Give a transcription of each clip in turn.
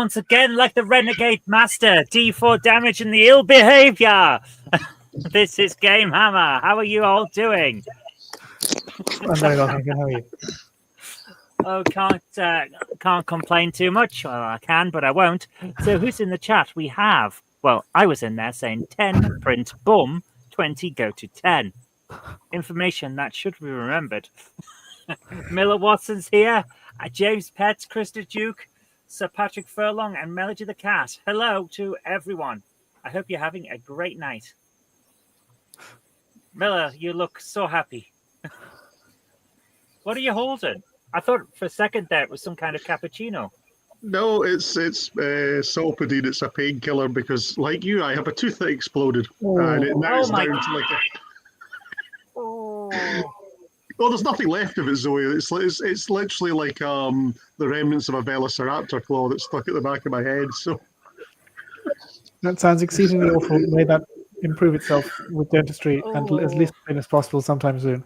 once again like the Renegade Master. D4 damage and the ill behavior. This is Game Hammer. How are you all doing? I'm very well, thank you. How are you? Oh, can't complain too much. Well, I can, but I won't. So who's in the chat? We have, well, I was in there saying 10, print, boom, 20, go to 10. Information that should be remembered. Miller Watson's here. James Pets, Krista Duke, Sir Patrick Furlong, and Melody the Cat. Hello to everyone. I hope you're having a great night. Miller, you look so happy. What are you holding? I thought for a second there it was some kind of cappuccino. No, it's Solpadeine. It's a painkiller because, like you, I have a tooth that exploded, and it now is down to like a. Oh. Well, there's nothing left of it, Zoe. It's literally like the remnants of a velociraptor claw that's stuck at the back of my head. So that sounds exceedingly awful. May that improve itself with dentistry and as least pain as possible sometime soon.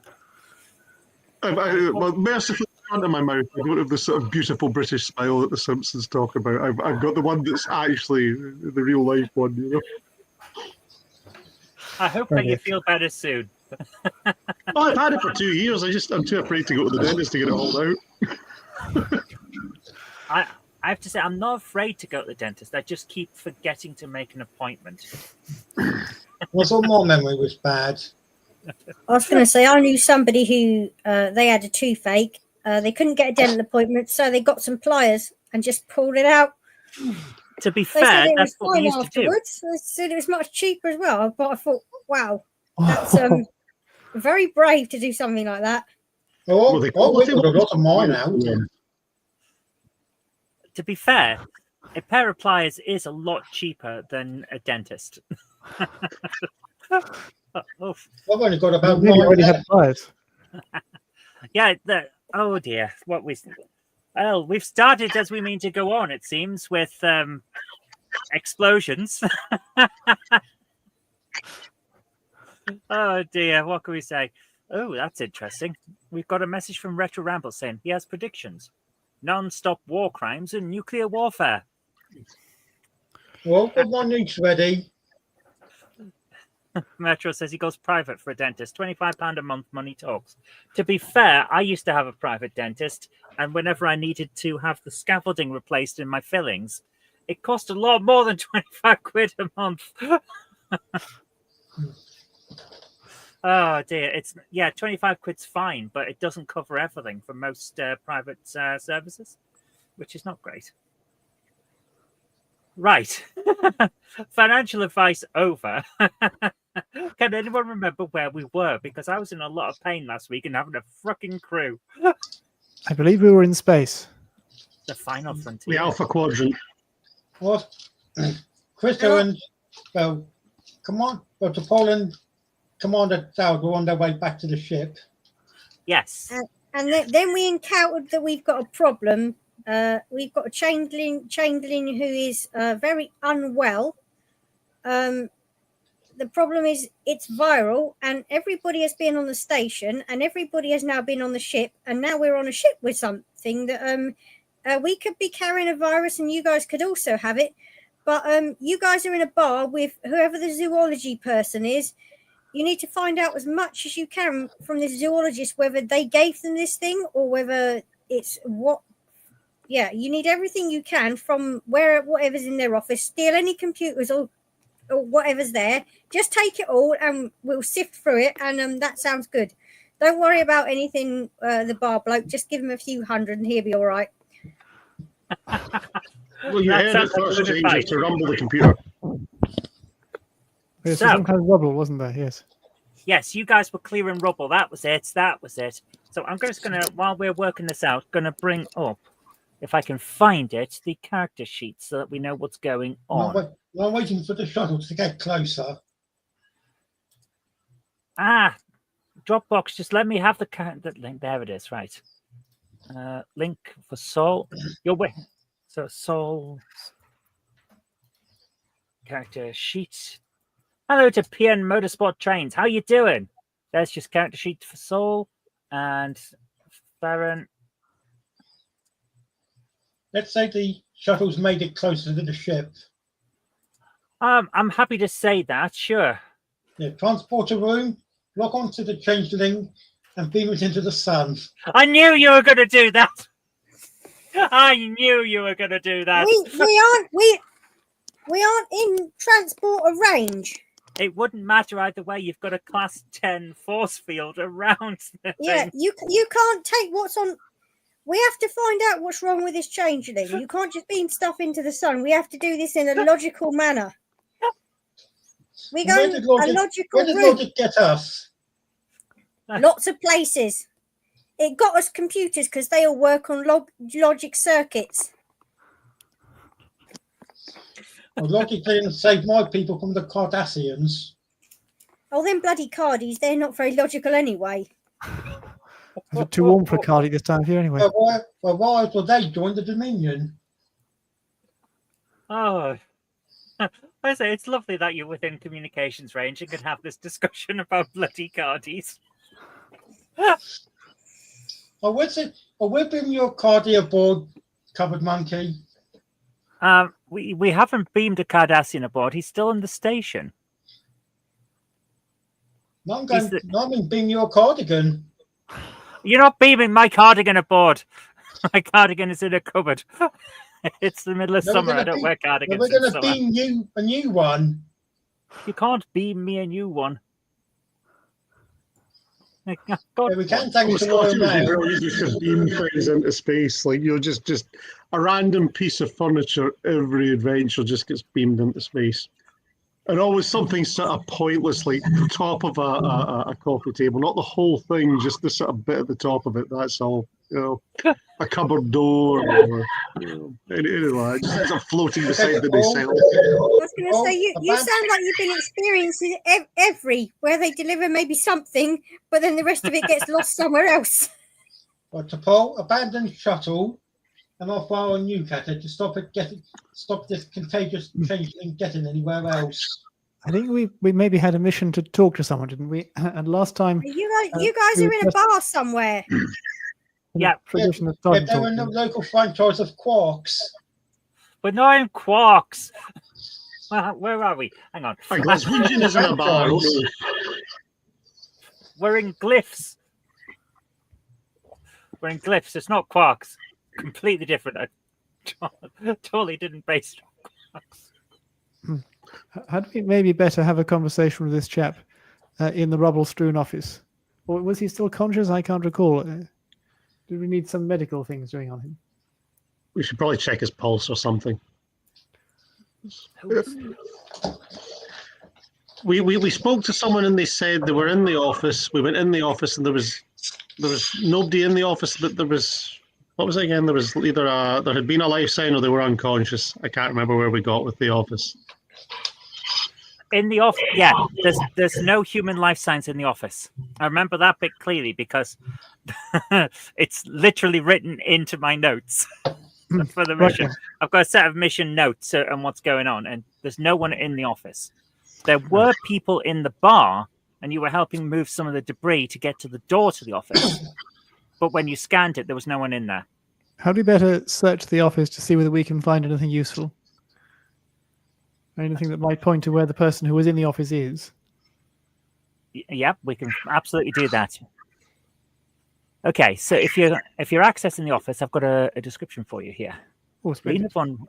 Well, mercifully, front of my mouth, I don't have the sort of beautiful British smile that the Simpsons talk about. I've got the one that's actually the real life one, you know. I hope that you feel better soon. Well, I've had it for 2 years. I'm too afraid to go to the dentist to get it hauled out. I have to say, I'm not afraid to go to the dentist. I just keep forgetting to make an appointment. I thought my memory was bad. I was going to say, I knew somebody who they had a toothache. They couldn't get a dental appointment, so they got some pliers and just pulled it out. To be fair, that's what we used to do. They said it was much cheaper as well. But I thought, wow, that's very brave to do something like that. Oh, we would have got mine out. To be fair, a pair of pliers is a lot cheaper than a dentist. I've only got about you already had pliers. Yeah. Oh dear. Well, we've started as we mean to go on. It seems with explosions. Oh dear. What can we say? Oh, that's interesting. We've got a message from Retro Ramble saying he has predictions: non-stop war crimes and nuclear warfare. Well, got my nukes ready. Metro says he goes private for a dentist. £25 a month, money talks. To be fair, I used to have a private dentist, and whenever I needed to have the scaffolding replaced in my fillings, it cost a lot more than 25 quid a month. Oh dear, 25 quid's fine, but it doesn't cover everything for most private services, which is not great. Right. Financial advice over. Can anyone remember where we were? Because I was in a lot of pain last week and having a fucking crew. I believe we were in space. The final frontier. The Alpha Quadrant. What? Krista and come on. Well, to Poland, Commander Dowd were on their way back to the ship. Yes. And then we encountered that we've got a problem. We've got a changeling who is very unwell. The problem is it's viral, and everybody has been on the station, and everybody has now been on the ship, and now we're on a ship with something that we could be carrying a virus, and you guys could also have it. But you guys are in a bar with whoever the zoology person is. You need to find out as much as you can from the zoologist whether they gave them this thing or whether it's what. Yeah, you need everything you can from whatever's in their office. Steal any computers or whatever's there. Just take it all and we'll sift through it. And that sounds good. Don't worry about anything, the bar bloke. Just give him a few hundred and he'll be all right. Well, you heard it first, changes to rumble the computer. There's some kind of rubble, wasn't there? Yes. Yes, you guys were clearing rubble. That was it. So I'm just going to, while we're working this out, going to bring up, if I can find it, the character sheet so that we know what's going on. I'm waiting for the shuttle to get closer. Dropbox, just let me have the link. There it is, right. Link for Saul. So Saul character sheet. Hello to PN Motorsport Trains. How you doing? There's just character sheet for Saul and Farron. let's say the shuttle's made it closer to the ship. I'm happy to say that. Sure. Yeah, transport a room, lock onto the changeling, and beam it into the sun. I knew you were going to do that. I knew you were going to do that. We aren't in transporter range. It wouldn't matter either way. You've got a class 10 force field around the Yeah, thing. you can't take what's on. We have to find out what's wrong with this changeling. You can't just beam stuff into the sun. We have to do this in a logical manner. We go Where a did logical route. logic get us? Lots of places. It got us computers because they all work on logic circuits. Well, logic didn't save my people from the Cardassians. Oh, them bloody Cardis, they're not very logical anyway. It's a bit too warm for a Cardi this time of year anyway. Why will they join the Dominion? Oh. I say it's lovely that you're within communications range and can have this discussion about bloody Cardis. Oh, we're bringing your Cardi aboard, covered monkey. We haven't beamed a Cardassian aboard. He's still in the station. No, I'm in beam your cardigan. You're not beaming my cardigan aboard. My cardigan is in a cupboard. It's the middle of summer. I don't wear cardigans. We're going to beam you a new one. You can't beam me a new one. Yeah, we can thanks to Royal Mail. You could beam things into space. Like, you're just a random piece of furniture. Every adventure just gets beamed into space. And always something sort of pointless, like the top of a coffee table, not the whole thing, just the sort of bit at the top of it. That's all. You know, a cupboard door, or anyway, just ends up floating beside the nacelle. I was going to say, you sound like you've been experiencing where they deliver maybe something, but then the rest of it gets lost somewhere else. Right, to Paul, abandon shuttle, and I'll fire a new cutter to stop this contagious changeling getting anywhere else. I think we maybe had a mission to talk to someone, didn't we? And last time, You guys are in a bar somewhere. Yeah. Tradition of They're in the local franchise of Quarks. But not in Quarks. Where are we? Hang on. Glaswegian is in a bar. We're in Glyphs. We're in Glyphs. It's not Quarks. Completely different. I totally didn't base it on Quarks. Had we maybe better have a conversation with this chap in the rubble-strewn office? Or was he still conscious? I can't recall. Do we need some medical things doing on him? We should probably check his pulse or something. We spoke to someone and they said they were in the office. We went in the office and there was nobody in the office, but there was, what was it again? There was either there had been a life sign or they were unconscious. I can't remember where we got with the office. In the office, yeah, there's no human life signs in the office. I remember that bit clearly because it's literally written into my notes for the mission. Right. I've got a set of mission notes and what's going on, and there's no one in the office. There were people in the bar, and you were helping move some of the debris to get to the door to the office. But when you scanned it, there was no one in there. How do we better search the office to see whether we can find anything useful? Anything that might point to where the person who was in the office is? Yeah, we can absolutely do that. Okay, so if you're accessing the office, I've got a description for you here. Oh,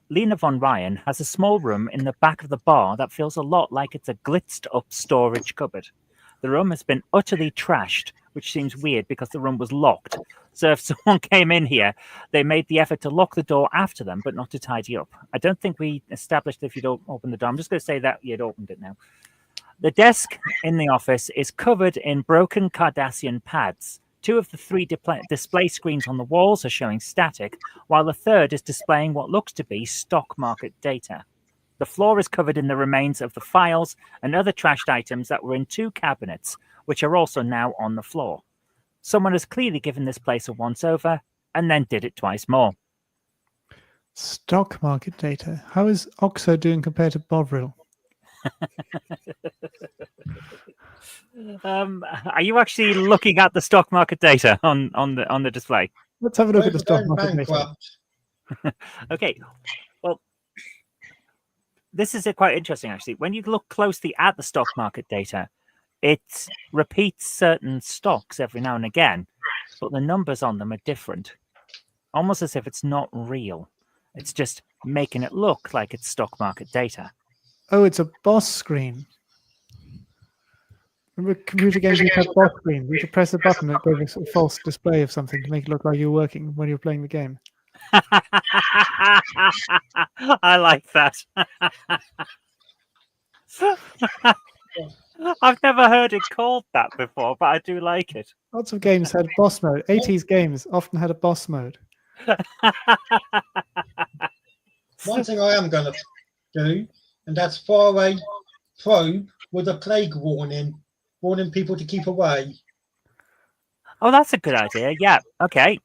Lena von Ryan has a small room in the back of the bar that feels a lot like it's a glitzed-up storage cupboard. The room has been utterly trashed, which seems weird because the room was locked. So if someone came in here, they made the effort to lock the door after them, but not to tidy up. I don't think we established if you'd open the door. I'm just going to say that you'd opened it now. The desk in the office is covered in broken Cardassian pads. 2 of the 3 display screens on the walls are showing static, while the third is displaying what looks to be stock market data. The floor is covered in the remains of the files and other trashed items that were in 2 cabinets, which are also now on the floor. Someone has clearly given this place a once-over and then did it twice more. Stock market data. How is Oxo doing compared to Bovril? Are you actually looking at the stock market data on the display? Let's have a look at the stock market data. Bankrupt. Okay. Well, this is quite interesting, actually. When you look closely at the stock market data, it repeats certain stocks every now and again, but the numbers on them are different, almost as if it's not real. It's just making it look like it's stock market data. Oh, it's a boss screen. Remember computer games used to have boss screens? You could press a button that gave a false display of something to make it look like you were working when you were playing the game. I like that. I've never heard it called that before, but I do like it. Lots of games had boss mode. 80s games often had a boss mode. One thing I am going to do, and that's fire a probe with a plague warning people to keep away. Oh, that's a good idea. Yeah. Okay.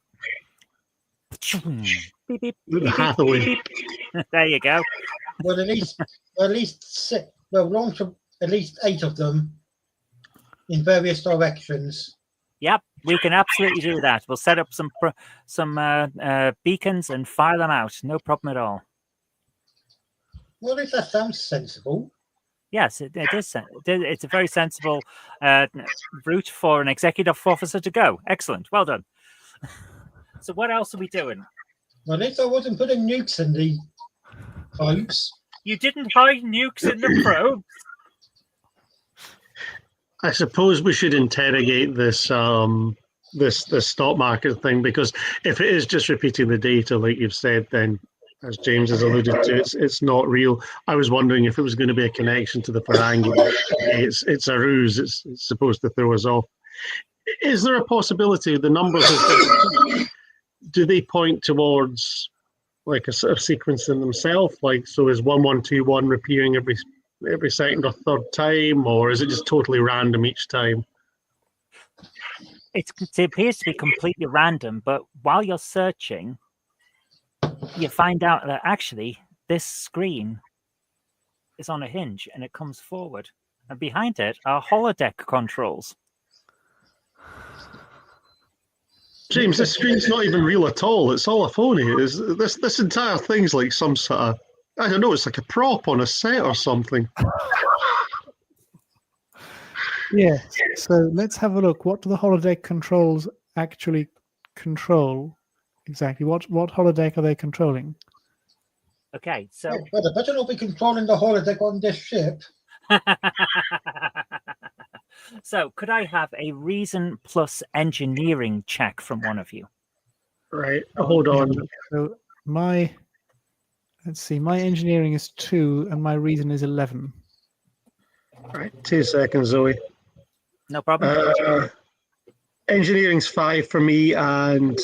Beep, beep, Hathaway. beep, beep. There you go. Well, at least six, launch at least 8 of them in various directions. Yep, we can absolutely do that. We'll set up some beacons and fire them out. No problem at all. Well, that sounds sensible. Yes, it is. It's a very sensible route for an executive officer to go. Excellent. Well done. So what else are we doing? Well, at least I wasn't putting nukes in the probes. You didn't hide nukes in the probe. I suppose we should interrogate this this stock market thing, because if it is just repeating the data, like you've said, then as James has alluded to, it's not real. I was wondering if it was going to be a connection to the Ferengi. It's a ruse. It's supposed to throw us off. Is there a possibility the numbers do they point towards like a sort of sequence in themselves? Like, so is 1121 repeating every second or third time, or is it just totally random each time? It appears to be completely random, but while you're searching, you find out that actually this screen is on a hinge and it comes forward, and behind it are holodeck controls. James, this screen's not even real at all. It's all a phony. This entire thing's like some sort of, I don't know, it's like a prop on a set or something. Yeah, so let's have a look. What do the holodeck controls actually control? Exactly. What holodeck are they controlling? Okay, so Well, they better not be controlling the holodeck on this ship. so could I have a reason plus engineering check from one of you? Right, hold on. So let's see, my engineering is 2 and my reason is 11. Right, 2 seconds, Zoe. No problem. Engineering's 5 for me, and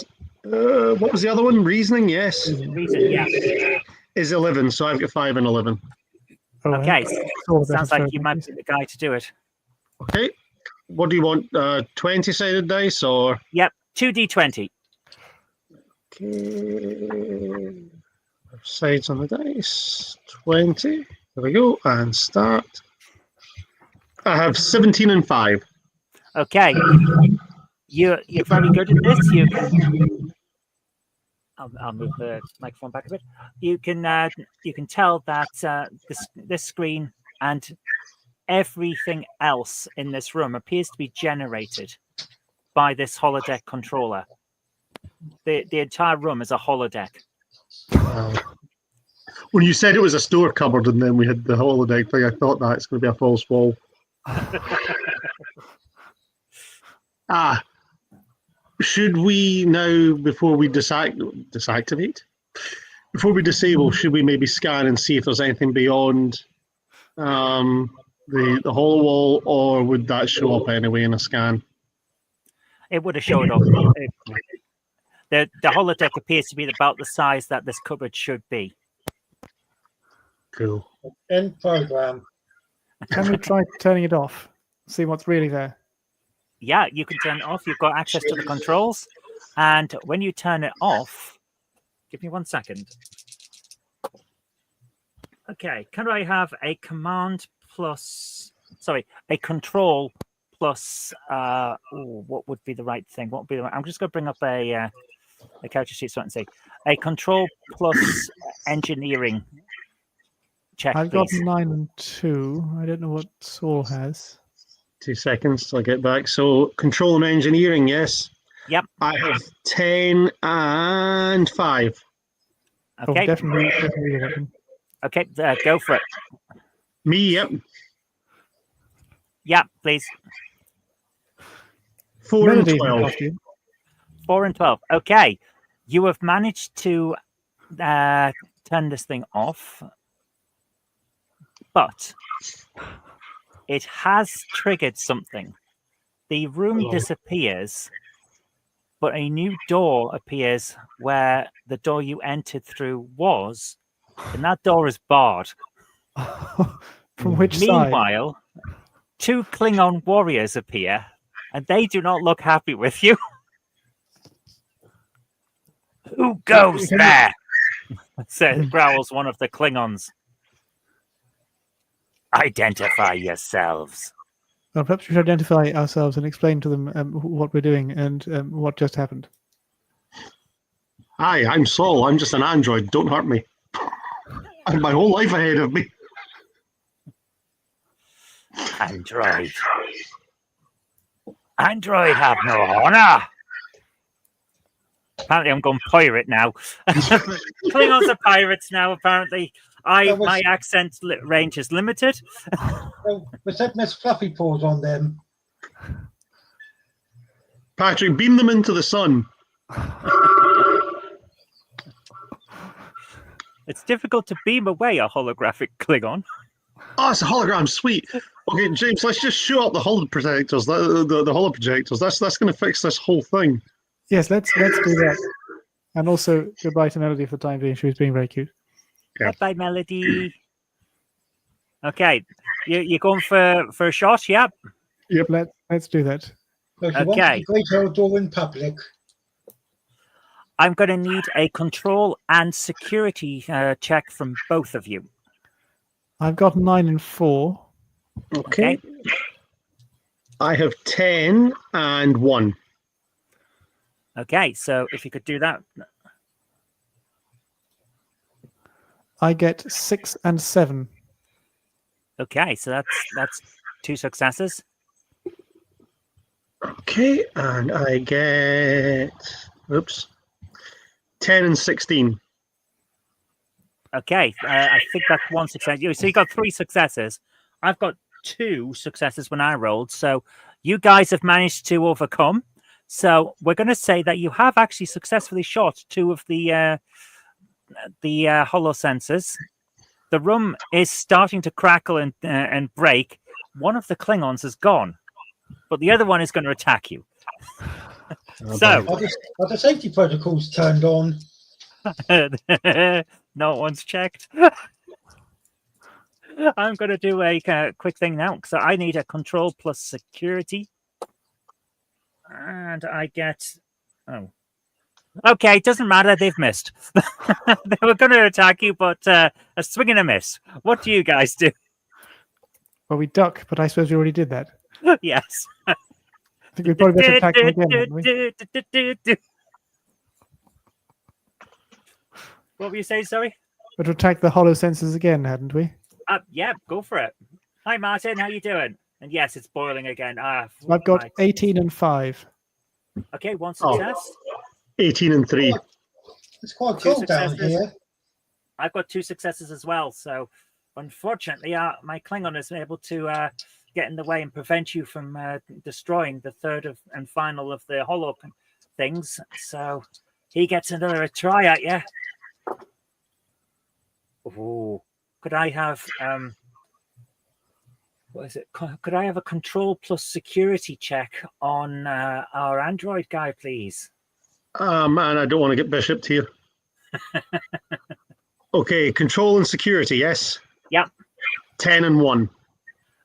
what was the other one? Reasoning, yes, Reason, yeah. is 11. So I've got 5 and 11. Oh, Okay, so sounds like you might be the guy to do it. Okay, what do you want? 20-sided dice or? Yep, 2d20. Okay, sides on the dice. 20. There we go, and start. I have 17 and 5. Okay, you're very good at this. You can. I'll move the microphone back a bit. You can tell that this screen and everything else in this room appears to be generated by this holodeck controller. The entire room is a holodeck. When you said it was a store cupboard and then we had the holodeck thing, I thought that's going to be a false wall. Should we now, before we deactivate? Before we disable, should we maybe scan and see if there's anything beyond the holo wall, or would that show up anyway in a scan? It would have showed up. The holodeck appears to be about the size that this cupboard should be. Cool. End program. Can we try turning it off? See what's really there. Yeah, you can turn it off. You've got access to the controls. And when you turn it off, give me 1 second. Okay, can I have a command plus, sorry, a control plus, what would be the right thing? What would be the right, I'm just going to bring up a The character sheet's starting to say a control plus engineering check, I've got please. 9 and 2. I don't know what Saul has. 2 seconds till I get back. So control and engineering, yes. Yep. I have 10 and 5. Okay. Oh, definitely the weapon. Okay. Go for it. Me, yep. Yeah, please. 4 and Melody isn't 12. costume. 4 and 12. Okay. You have managed to turn this thing off, but it has triggered something. The room disappears, but a new door appears where the door you entered through was, and that door is barred. From which side? Meanwhile, 2 Klingon warriors appear, and they do not look happy with you. Who goes there? Growls one of the Klingons. Identify yourselves. Well, perhaps we should identify ourselves and explain to them what we're doing and what just happened. Hi, I'm Saul. I'm just an android. Don't hurt me. I have my whole life ahead of me. Android. Android have no honor. Apparently, I'm going pirate now. Klingons are pirates now. Apparently, my accent range is limited. Well, we're setting this fluffy paws on them. Patrick, beam them into the sun. It's difficult to beam away a holographic Klingon. Oh, it's a hologram. Sweet. Okay, James, let's just shoot up the holo projectors. The holo projectors. That's going to fix this whole thing. Yes, let's do that. And also goodbye to Melody for the time being. She was being very cute. Yeah. Bye, Melody. Okay, you're going for a shot? Yep. Yep. Let's do that. So if you want Okay. to great old door in public. I'm going to need a control and security check from both of you. I've got 9 and 4. Okay. I have 10 and 1. Okay, so if you could do that. I get 6 and 7. Okay, so that's 2 successes. Okay, and I get 10 and 16. Okay, I think that's 1 success. So you got 3 successes. I've got 2 successes when I rolled. So you guys have managed to overcome. So we're going to say that you have actually successfully shot 2 of the holo sensors. The room is starting to crackle and break. One of the Klingons is gone, but the other one is going to attack you. So Are the safety protocols turned on? no one's checked. I'm going to do a quick thing now. So I need a control plus security. And I get... Oh. Okay, it doesn't matter. They've missed. They were going to attack you, but a swing and a miss. What do you guys do? Well, we duck, but I suppose we already did that. Yes. I think we probably better attack them again, hadn't we? What were you saying, sorry? Better attack the holo sensors again, hadn't we? Yeah, go for it. Hi, Martin. How you doing? And yes, it's boiling again. I've got 18 and 5. Okay, 1 success. 18 and 3. It's quite 2 cold down successes. here. I've got 2 successes as well. So, unfortunately, my Klingon is able to get in the way and prevent you from destroying the third and final of the holo things. So, he gets another try at you. Oh, could I have what is it? Could I have a control plus security check on our android guy, please? Man, I don't want to get bishoped here. Okay, control and security, yes? Yep. 10 and 1.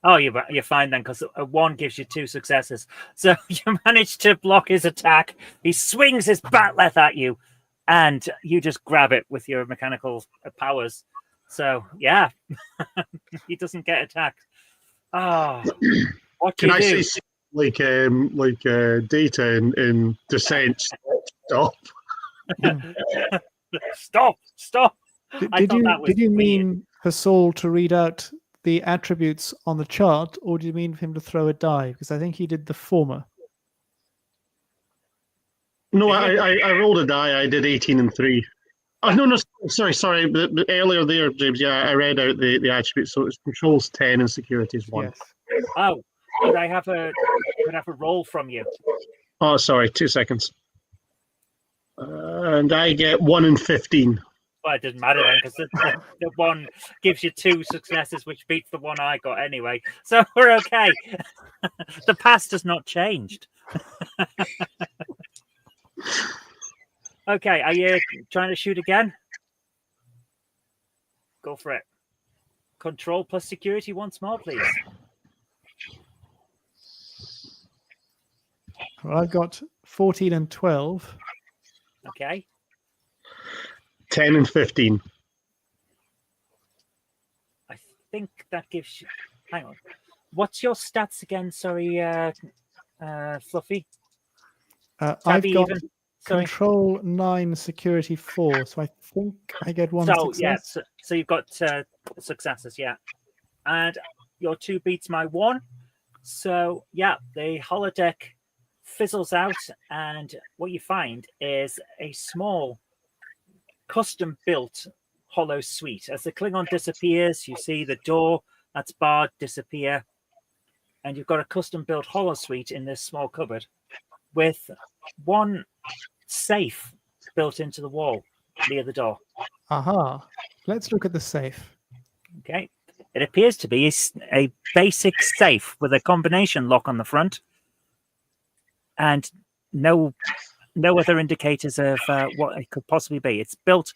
Oh, you're fine then, because a 1 gives you 2 successes. So you manage to block his attack. He swings his bat'leth at you, and you just grab it with your mechanical powers. So, yeah, he doesn't get attacked. Oh, what do Can you I do? say data in Descent? Stop. Stop! Did, I did thought you that was did you weird. mean for Saul to read out the attributes on the chart, or do you mean for him to throw a die? Because I think he did the former. No, Did I rolled a die. I did 18 and 3. Oh, Yeah. no, sorry. But earlier there, James, yeah, I read out the attributes. So it's controls 10 and security is 1. Yes. Oh, could I have a roll from you? Oh, sorry, 2 seconds. And I get 1 and 15. Well, it doesn't matter then, because the one gives you 2 successes, which beats the one I got anyway. So we're okay. The past has not changed. Okay, are you trying to shoot again? Go for it. Control plus security once more, please. Well, I've got 14 and 12. Okay. 10 and 15. I think that gives you... Hang on. What's your stats again? Sorry, Fluffy. I've Tabby got even? Sorry. control 9, security 4. So I think I get 1 So, success. yeah, so you've got successes, yeah. And your 2 beats my 1. So, yeah, the holodeck fizzles out, and what you find is a small custom-built hollow suite. As the Klingon disappears, you see the door that's barred disappear, and you've got a custom-built hollow suite in this small cupboard with one safe built into the wall near the door. Aha. Let's look at the safe. Okay. It appears to be a basic safe with a combination lock on the front and no other indicators of what it could possibly be. It's built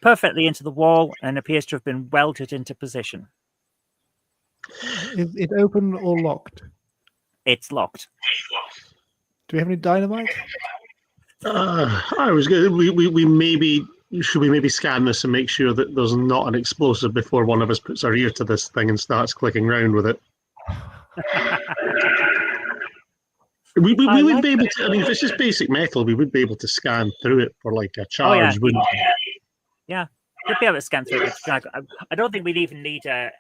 perfectly into the wall and appears to have been welded into position. Is it open or locked? It's locked. Do we have any dynamite? I was good. We maybe should we maybe scan this and make sure that there's not an explosive before one of us puts our ear to this thing and starts clicking around with it. We would be able to. I mean, if it's just basic metal, we would be able to scan through it for like a charge, wouldn't we? Yeah, you'd be able to scan through it. I don't think we'd even need a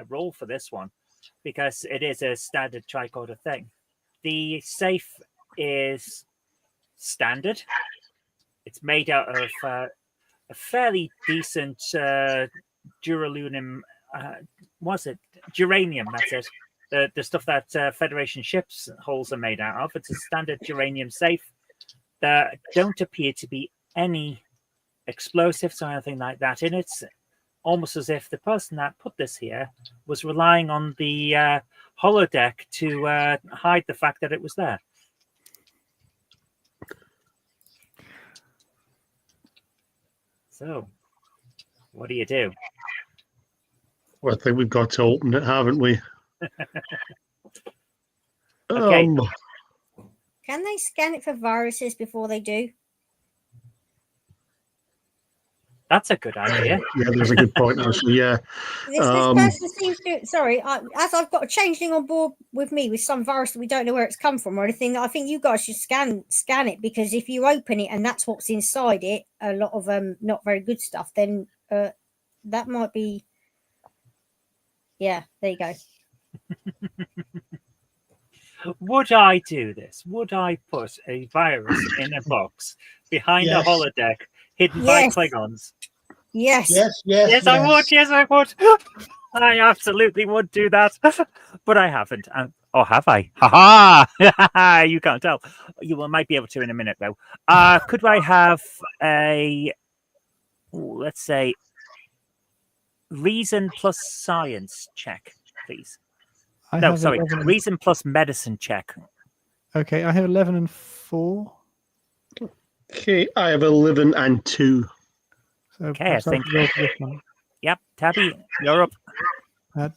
roll for this one because it is a standard tricorder thing. The safe is standard. It's made out of a fairly decent duraluminium. Was it geranium? That's it. The stuff that Federation ships hulls are made out of. It's a standard geranium safe. There don't appear to be any explosives or anything like that in it. Almost as if the person that put this here was relying on the holodeck to hide the fact that it was there. So, what do you do? Well, I think we've got to open it, haven't we? Okay. Can they scan it for viruses before they do? That's a good idea. Yeah, there's a good point, actually. Yeah. This person seems to. Sorry, as I've got a changeling on board with me with some virus that we don't know where it's come from or anything. I think you guys should scan it, because if you open it and that's what's inside it, a lot of not very good stuff, then that might be. Yeah, there you go. Would I do this? Would I put a virus in a box behind a holodeck hidden by Klingons? Yes. Yes, I would. Yes, I would. I absolutely would do that. But I haven't. Or have I? Ha ha! You can't tell. You might be able to in a minute, though. Could I have let's say, reason plus science check, please? No, sorry. Reason plus medicine check. Okay, I have 11 and 4. Okay, I have 11 and 2. So okay, I think. Yep, Tabby, you're up.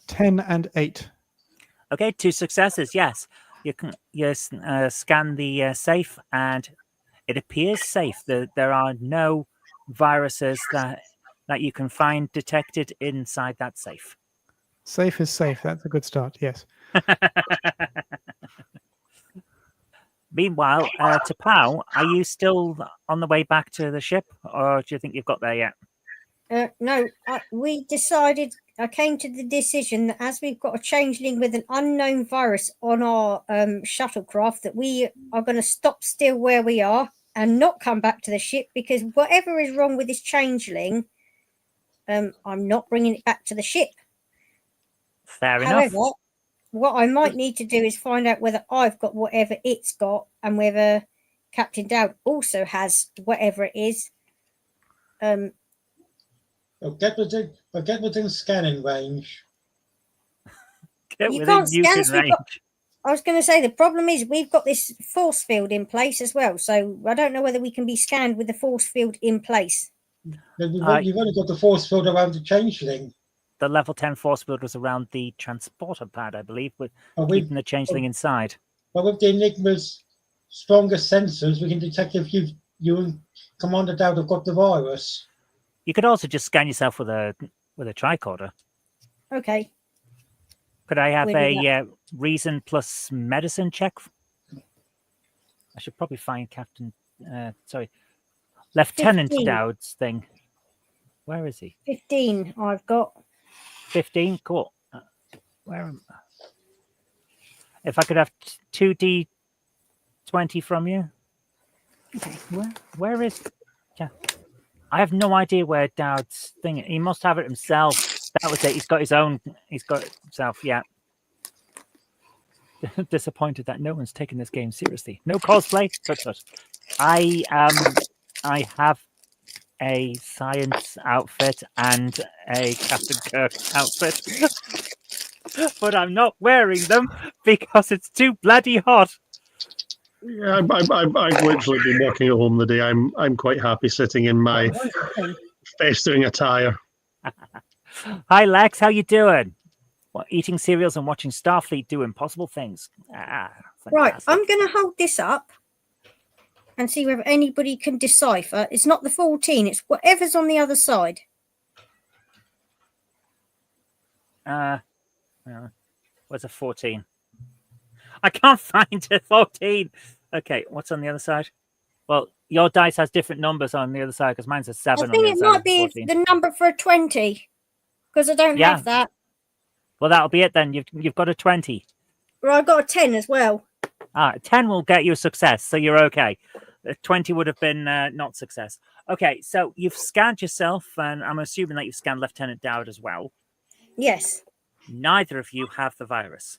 10 and 8. Okay, 2 successes. Yes, you can scan the safe, and it appears safe. There are no viruses that you can find detected inside that safe. Safe is safe. That's a good start. Yes. Meanwhile, to Pau, are you still on the way back to the ship, or do you think you've got there yet? No, we decided. I came to the decision that as we've got a changeling with an unknown virus on our shuttlecraft, that we are going to stop still where we are and not come back to the ship, because whatever is wrong with this changeling, I'm not bringing it back to the ship. Fair However, enough. what I might need to do is find out whether I've got whatever it's got and whether Captain Dowd also has whatever it is. Get within scanning range. Get You within can't scan us. using range. I was going to say the problem is we've got this force field in place as well, so I don't know whether we can be scanned with the force field in place. You've only got the force field around the changeling. The level 10 force field was around the transporter pad, I believe, with We've- keeping the changeling inside. But with the Enigma's stronger sensors, we can detect if you and Commander Dowd have got the virus. You could also just scan yourself with a tricorder. Okay. Could I have We'll do a reason plus medicine check? I should probably find Lieutenant 15. Dowd's thing. Where is he? 15 I've got. 15? Cool. If I could have 2d20 from you. Okay. Where is... Yeah. I have no idea where Dowd's thing is. He must have it himself. That was it. He's got his own. He's got it himself. Yeah. Disappointed that no one's taking this game seriously. No cosplay. But I have a science outfit and a Captain Kirk outfit, but I'm not wearing them because it's too bloody hot. Yeah, I've literally been working at home today. I'm quite happy sitting in my festering attire. Hi Lex, how you doing? What, eating cereals and watching Starfleet do impossible things. Right, Fantastic. I'm going to hold this up and see whether anybody can decipher. It's not the 14, it's whatever's on the other side. Where's a 14? I can't find a 14. Okay, what's on the other side? Well, your dice has different numbers on the other side because mine's a 7. I think on the it other side might of be 14. the number for a 20 because I don't Yeah. have that. Well, that'll be it then. You've got a 20. Well, I got a 10 as well. 10 will get you a success, so you're okay. 20 would have been not success. Okay, so you've scanned yourself, and I'm assuming that you've scanned Lieutenant Dowd as well. Yes. Neither of you have the virus.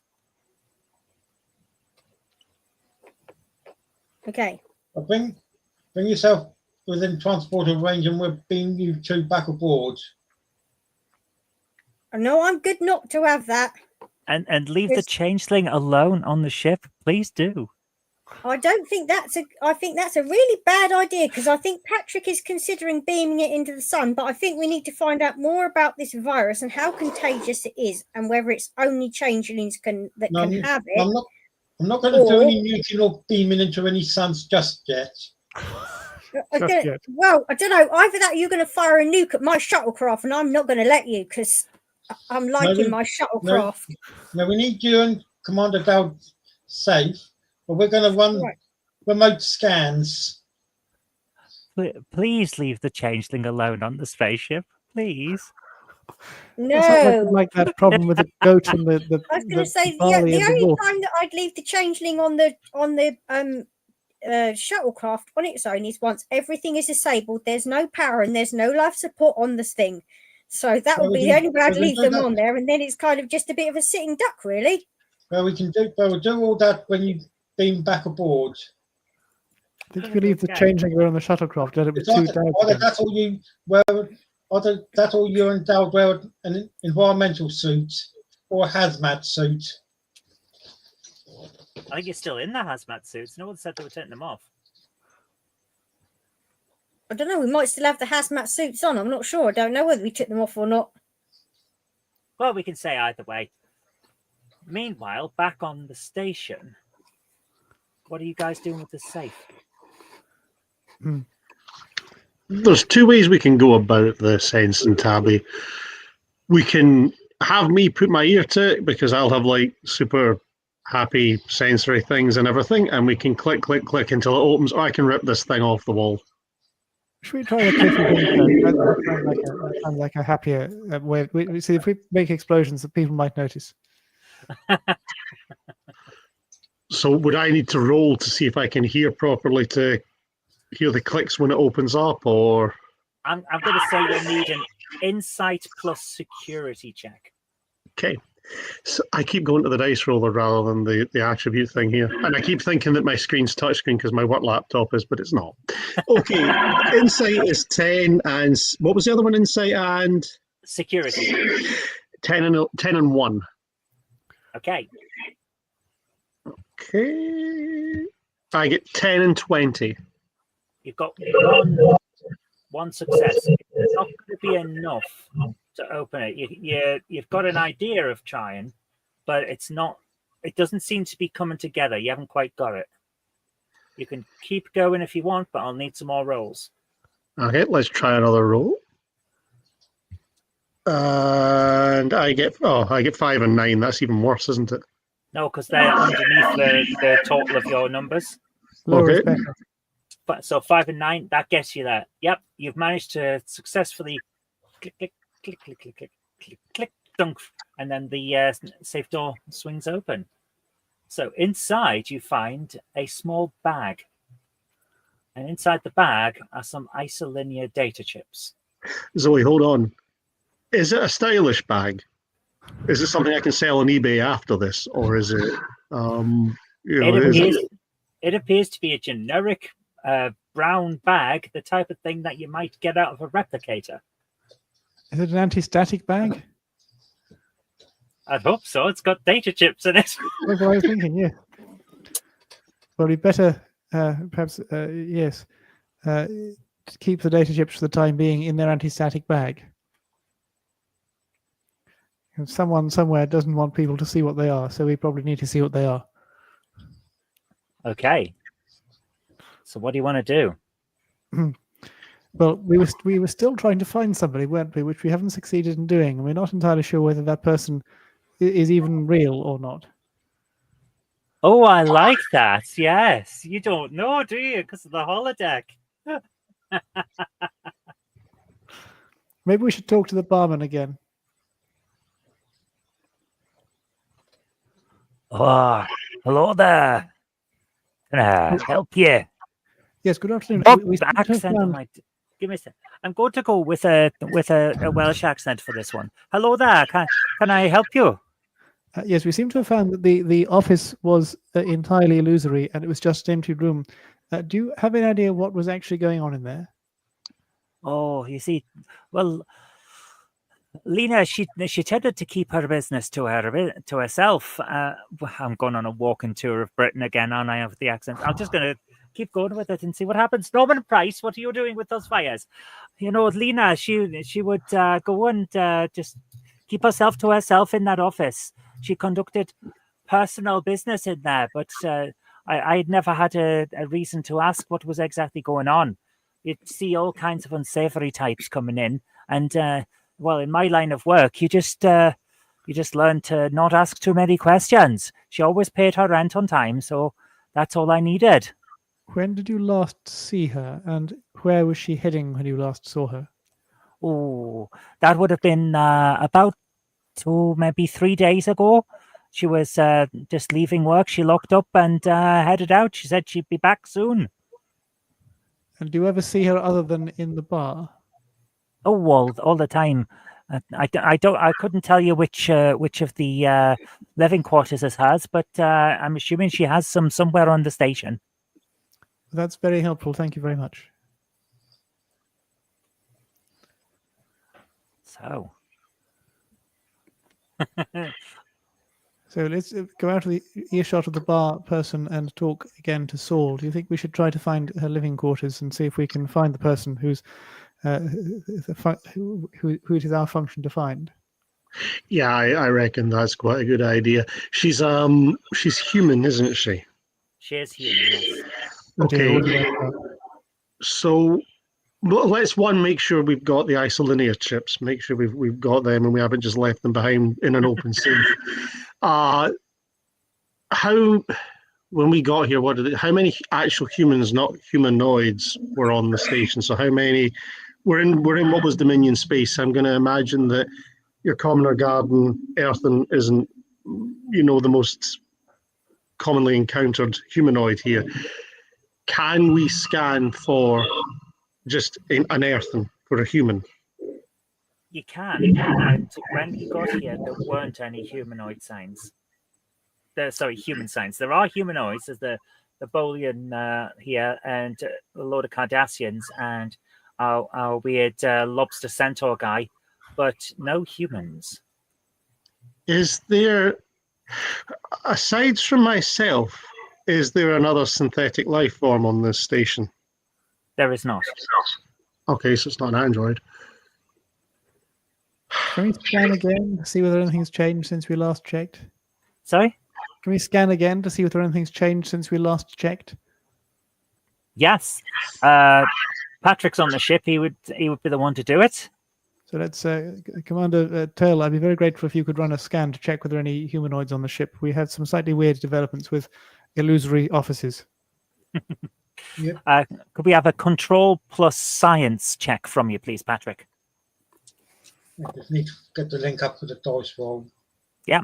Okay. But bring yourself within transporter range, and we're being you two back aboard. No, I'm good not to have that. And leave the Yes. changeling alone on the ship. Please do. I don't think I think that's a really bad idea because I think Patrick is considering beaming it into the sun, but I think we need to find out more about this virus and how contagious it is and whether it's only changelings can have it. I'm not going to do any nuking or beaming into any suns just yet. Well, I don't know. Either that or you're going to fire a nuke at my shuttlecraft and I'm not going to let you because I'm liking my shuttlecraft. No, we need you and Commander Dowd safe, but we're going to run remote scans. Please leave the changeling alone on the spaceship. Please. No. Like that problem with the goat and the I was going to say the barley and only wolf. time that I'd leave the changeling on the shuttlecraft on its own is once everything is disabled. There's no power and there's no life support on this thing. So that would be the only way I'd leave them on there, and then it's kind of just a bit of a sitting duck, really. Well, we'll do all that when you beam back aboard. Did you leave the changing on the shuttlecraft? Let it be Either that's all you wear, either that or you and Dowd wear an environmental suit or a hazmat suit. I think you're still in the hazmat suits. No one said they were taking them off. I don't know. We might still have the hazmat suits on. I'm not sure. I don't know whether we took them off or not. Well, we can say either way. Meanwhile, back on the station, what are you guys doing with the safe? There's two ways we can go about this, Sense and Tabby. We can have me put my ear to it because I'll have like super happy sensory things and everything, and we can click, click, click until it opens, or I can rip this thing off the wall. Should we try the cliffy thing? That sounds like a happier way. We see if we make explosions that people might notice. So would I need to roll to see if I can hear properly to hear the clicks when it opens up, or? I'm going to say you'll need an insight plus security check. Okay. So I keep going to the dice roller rather than the attribute thing here. And I keep thinking that my screen's touchscreen because my work laptop is, but it's not. Okay. Insight is 10, and what was the other one? Insight and? Security. 10 and 1. Okay. Okay. I get 10 and 20. You've got one success. It's not going to be enough to open it. You've got an idea of trying, but it's not. It doesn't seem to be coming together. You haven't quite got it. You can keep going if you want, but I'll need some more rolls. Okay, let's try another roll. And I get 5 and 9. That's even worse, isn't it? No, because they're underneath the total of your numbers. Lower is Okay. better. But so 5 and 9, that gets you there. Yep, you've managed to successfully click, click, click, click, click, click, click, click, dunk, and then the safe door swings open. So inside you find a small bag, and inside the bag are some isolinear data chips. Zoe, hold on. Is it a stylish bag? Is it something I can sell on eBay after this, or is it? It appears to be a generic brown bag, the type of thing that you might get out of a replicator. Is it an anti-static bag? I'd hope so. It's got data chips in it. That's what I was thinking. Yeah. Well, we better perhaps yes, keep the data chips for the time being in their anti-static bag. Someone somewhere doesn't want people to see what they are, so we probably need to see what they are. Okay. So what do you want to do? Well, we were still trying to find somebody, weren't we? Which we haven't succeeded in doing, and we're not entirely sure whether that person is even real or not. Oh, I like that. Yes. You don't know, do you? Because of the holodeck. Maybe we should talk to the barman again. Oh, hello there. Can I help you? Yes, good afternoon. Oh, We the seem to have accent found- might. Give me a sec. I'm going to go with a Welsh accent for this one. Hello there. Can I help you? Yes, we seem to have found that the office was entirely illusory and it was just an empty room. Do you have any idea what was actually going on in there? Oh, you see, well, Lena, she tended to keep her business to herself. I'm going on a walking tour of Britain again, aren't I? With the accent, I'm just going to keep going with it and see what happens. Norman Price, what are you doing with those fires? You know, Lena, she would go and just keep herself to herself in that office. She conducted personal business in there, but I'd never had a reason to ask what was exactly going on. You'd see all kinds of unsavory types coming in, and well, in my line of work, you just learn to not ask too many questions. She always paid her rent on time, so that's all I needed. When did you last see her, and where was she heading when you last saw her? Oh, that would have been about maybe 3 days ago. She was just leaving work. She locked up and headed out. She said she'd be back soon. And do you ever see her other than in the bar? Oh, all the time. I couldn't tell you which of the living quarters it has, but I'm assuming she has some somewhere on the station. That's very helpful. Thank you very much. So. So let's go out of the earshot of the bar person and talk again to Saul. Do you think we should try to find her living quarters and see if we can find the person who it is our function to find? Yeah, I reckon that's quite a good idea. She's human, isn't she? She is human, yes. Okay. So let's make sure we've got the isolinear chips. Make sure we've got them and we haven't just left them behind in an open safe. how when we got here, how many actual humans, not humanoids, were on the station? So how many? We're in what was Dominion space. I'm going to imagine that your commoner garden earthen isn't, the most commonly encountered humanoid here. Can we scan for just an earthen, for a human? You can, and when we got here, there weren't any humanoid signs. Human signs. There are humanoids. There's the Bolian here, and a load of Cardassians, and our weird lobster centaur guy, but no humans. Is there, aside from myself, is there another synthetic life form on this station? There is not. Okay, so it's not an android. Can we scan again to see whether anything's changed since we last checked? Sorry? Can we scan again to see whether anything's changed since we last checked? Yes. Patrick's on the ship. He would be the one to do it. So let's, Commander Turl, I'd be very grateful if you could run a scan to check whether any humanoids on the ship. We had some slightly weird developments with illusory offices. Yep. Could we have a control plus science check from you, please, Patrick? I just need to get the link up for the dice roll. Yeah.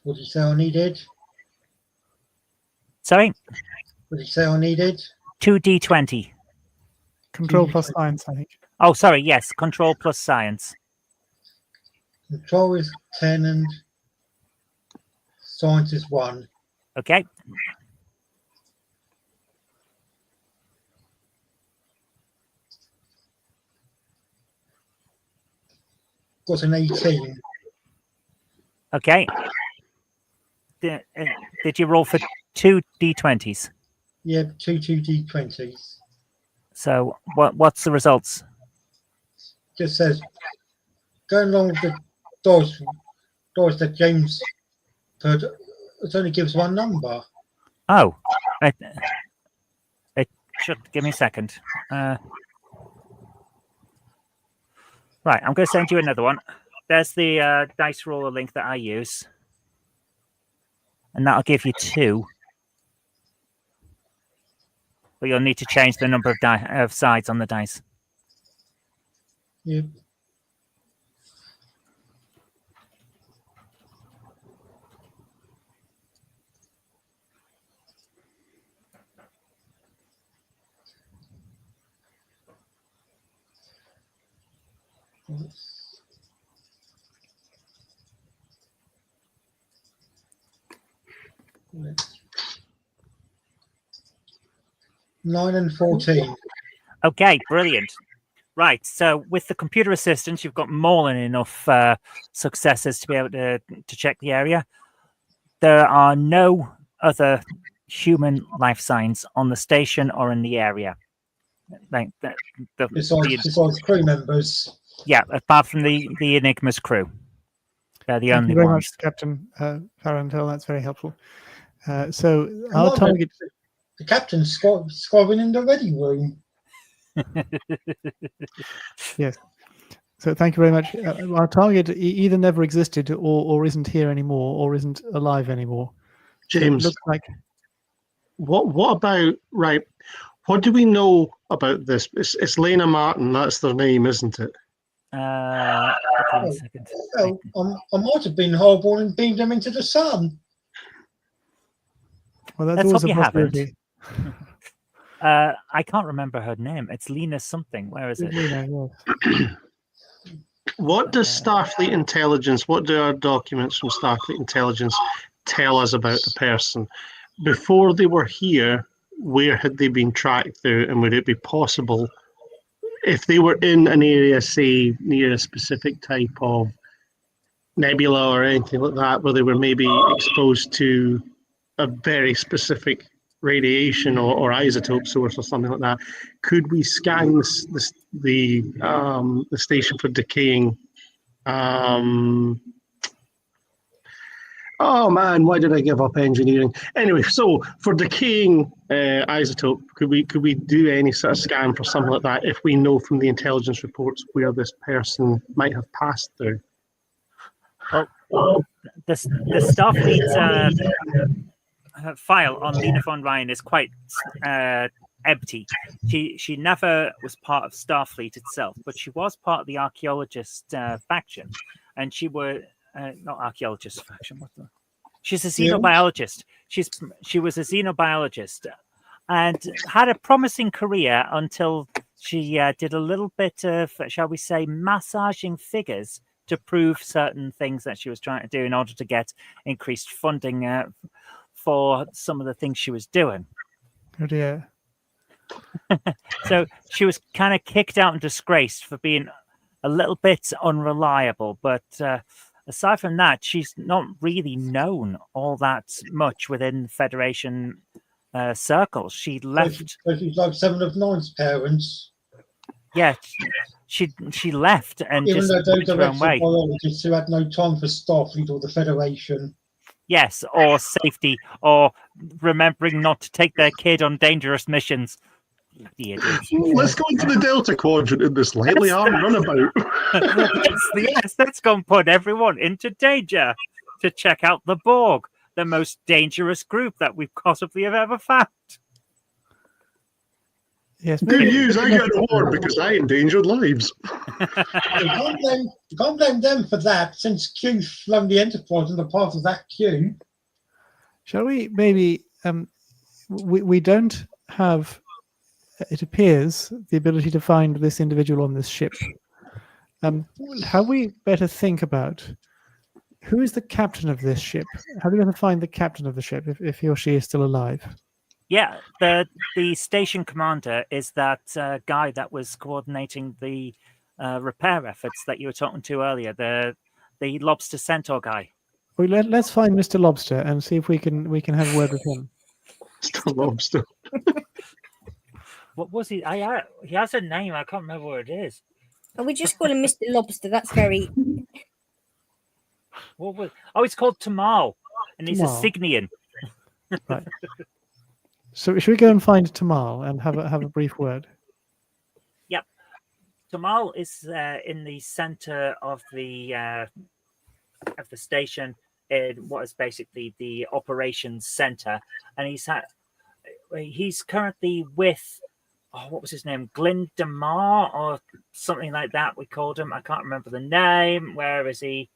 What did you say I needed? Sorry? What did you say I needed? 2d20. Control plus science, I think. Oh, sorry. Yes. Control plus science. Control is 10 and science is 1. Okay. Got an 18. Okay. Did you roll for 2 d20s? Yeah, 2d20s. So what's the results? Just says, going along with the dice that James put, it only gives one number. Oh, it should give me a second. Right, I'm going to send you another one. There's the dice roller link that I use, and that'll give you 2. But you'll need to change the number of sides on the dice. Yep. Nine and 14. Okay, brilliant. Right, so with the computer assistance, you've got more than enough successes to be able to check the area. There are no other human life signs on the station or in the area. Like Besides crew members. Yeah, apart from the Enigma's crew. They're the Thank only you very ones. much, Captain Farantel. That's very helpvel. So our target... The captain's squabbling in the ready room. Yes. So thank you very much. Our target either never existed or isn't here anymore or isn't alive anymore. James, So it looks like... what about, right, what do we know about this? It's Lena Martin, that's their name, isn't it? Give me a second. Well, I might have been horrible and beamed them into the sun. Well, that's Let's always hope a you haven't. possibility. I can't remember her name. It's Lena something. Where is it? Lena, yes. What does Starfleet Intelligence, what do our documents from Starfleet Intelligence tell us about the person? Before they were here, where had they been tracked through, and would it be possible, if they were in an area, say, near a specific type of nebula or anything like that, where they were maybe exposed to a very specific radiation or isotope source or something like that, could we scan the station for decaying? Oh man, why did I give up engineering? Anyway, so for decaying isotope, could we do any sort of scan for something like that if we know from the intelligence reports where this person might have passed through? Well, the Starfleet file on Lena von Ryan is quite empty. She never was part of Starfleet itself, but she was part of the archaeologist faction, and she were not archaeologist faction. She's a xenobiologist. She was a xenobiologist, and had a promising career until she did a little bit of, shall we say, massaging figures to prove certain things that she was trying to do in order to get increased funding for some of the things she was doing. Oh dear. So she was kind of kicked out and disgraced for being a little bit unreliable. But aside from that, she's not really known all that much within Federation circles. She left. So she's like 7 of 9's parents. Yeah, she left and Even just though went those her own way. biologists who had no time for Starfleet or the Federation. Yes, or safety, or remembering not to take their kid on dangerous missions. Bloody idiots. Let's go into the Delta Quadrant in this lightly armed runabout. Yes, let's go and put everyone into danger to check out the Borg, the most dangerous group that we possibly have ever found. Yes. Good maybe- news, I got an award because I endangered lives. You can't blame them for that, since Q's flown the Enterprise and the path of that Q. Shall we maybe? We don't have, it appears, the ability to find this individual on this ship. How we better think about who is the captain of this ship? How do we ever find the captain of the ship if he or she is still alive? Yeah, the station commander is that guy that was coordinating the repair efforts that you were talking to earlier, the Lobster Centaur guy. Well, let's find Mr. Lobster and see if we can have a word with him. Mr. Lobster. What was he? He has a name. I can't remember what it is. And we just call him Mr. Lobster. That's very. What was? Oh, it's called Tamal, and he's a Tamal. Cygnian. Right. So should we go and find Tamal and have a brief word? Yep. Tamal is in the center of the station in what is basically the operations center, and he's currently with what was his name, Glyn DeMar or something like that. We called him. I can't remember the name. Where is he?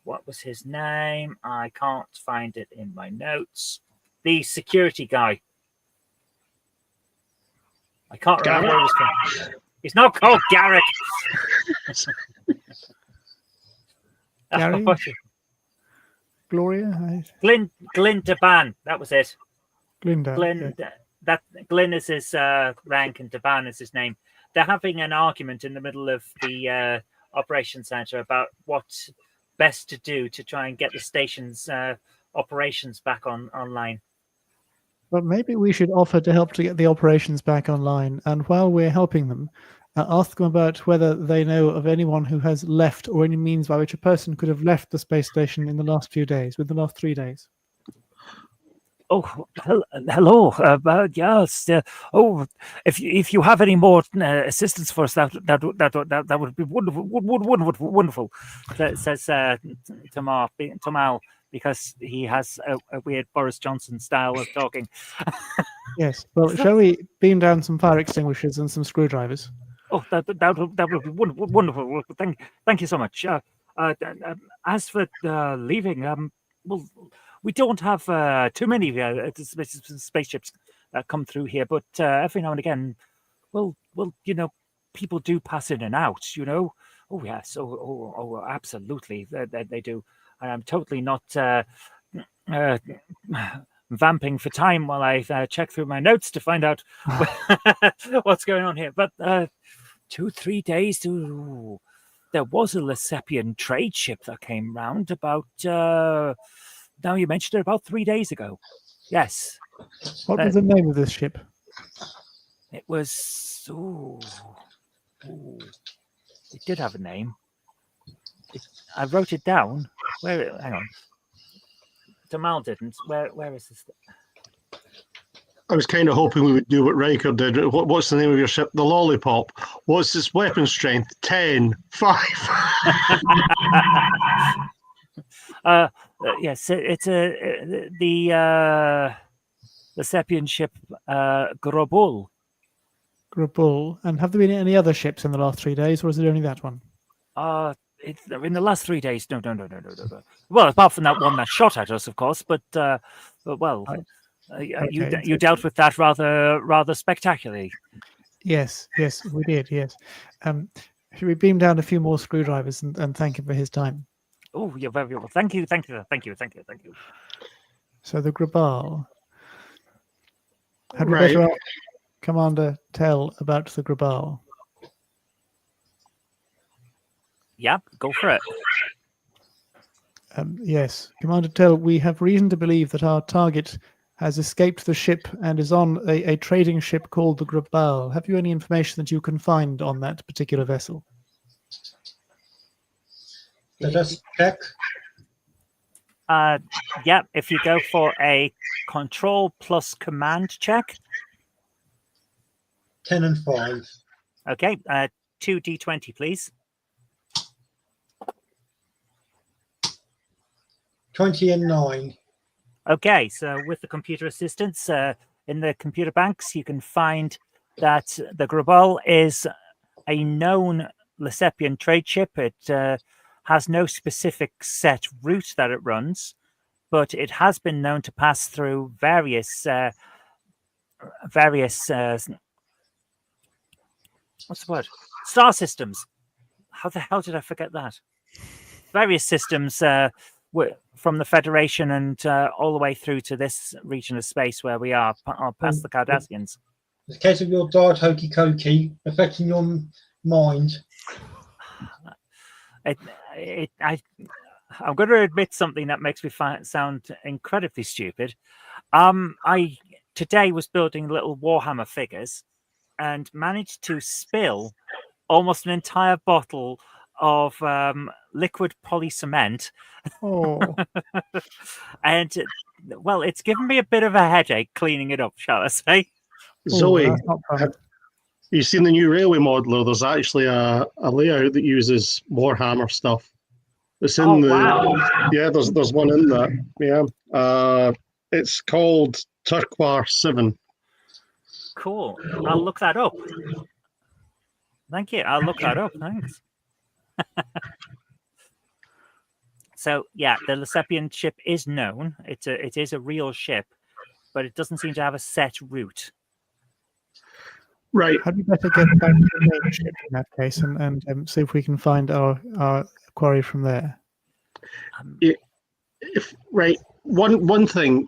What was his name? I can't find it in my notes. The security guy. I can't remember what he was called. He's not called Garrick. Gary? Gloria? Glyn DeBan. That was it. Glinda. Glyn. yeah. That Glyn is his rank and DeBan is his name. They're having an argument in the middle of the operations center about what best to do to try and get the station's operations back online. Well, maybe we should offer to help to get the operations back online. And while we're helping them, ask them about whether they know of anyone who has left or any means by which a person could have left the space station in the last few days, within the last 3 days. Oh, hello. Yes. If you have any more assistance for us, that would be wonderful. Says Tamal, because he has a weird Boris Johnson style of talking. Yes. Well, shall we beam down some fire extinguishers and some screwdrivers? Oh, that would be wonderful. Thank you so much. As for leaving, well, we don't have too many spaceships that come through here, but every now and again, well, people do pass in and out. Oh yes, oh, absolutely, they do. I'm totally not vamping for time while I check through my notes to find out what's going on here. But 2-3 days to. There was a Lesepian trade ship that came round about. Now you mentioned it, about 3 days ago. Yes. What was the name of this ship? It was. It did have a name. I wrote it down. Hang on. Jamal didn't. Where is this? I was kind of hoping we would do what Riker did. What's the name of your ship? The Lollipop. What's its weapon strength? 10, 5. Yes, it's the Sepian ship Grobul. Grabul. And have there been any other ships in the last 3 days, or is it only that one? It's in the last 3 days. No. Well, apart from that one that shot at us, of course. But well, you dealt with that rather spectacularly. Yes, we did. Yes. Should we beam down a few more screwdrivers and thank him for his time? Oh, you're very well. Thank you. So the Grabal. Had we Right. better ask Commander Tell about the Grabal? Yeah, go for it. Yes, Commander Tell, we have reason to believe that our target has escaped the ship and is on a trading ship called the Grabal. Have you any information that you can find on that particular vessel? Let us check. Yeah, if you go for a control plus command check. 10 and 5. Okay, 2d20, please. 20 and 9. Okay, so with the computer assistance in the computer banks, you can find that the Grabal is a known Lesepian trade ship. It has no specific set route that it runs, but it has been known to pass through various what's the word? Star systems. How the hell did I forget that? Various systems from the Federation and all the way through to this region of space where we are, past the Cardassians. The case of your diet hokey cokey affecting your mind. I'm going to admit something that makes me sound incredibly stupid. I today was building little Warhammer figures and managed to spill almost an entire bottle of liquid polycement. Oh, And well, it's given me a bit of a headache cleaning it up, shall I say? Zoe, that's not fun. have you seen the new railway modeler? There's actually a layout that uses Warhammer stuff. It's in wow. Yeah, there's one in there. Yeah. It's called Turquoise 7. Cool. I'll look that up. Thank you. I'll look that up. Thanks. So yeah, the Lesepian ship is known. It is a real ship, but it doesn't seem to have a set route. Right. Had we better get back to the main ship in that case and see if we can find our quarry from there? One thing,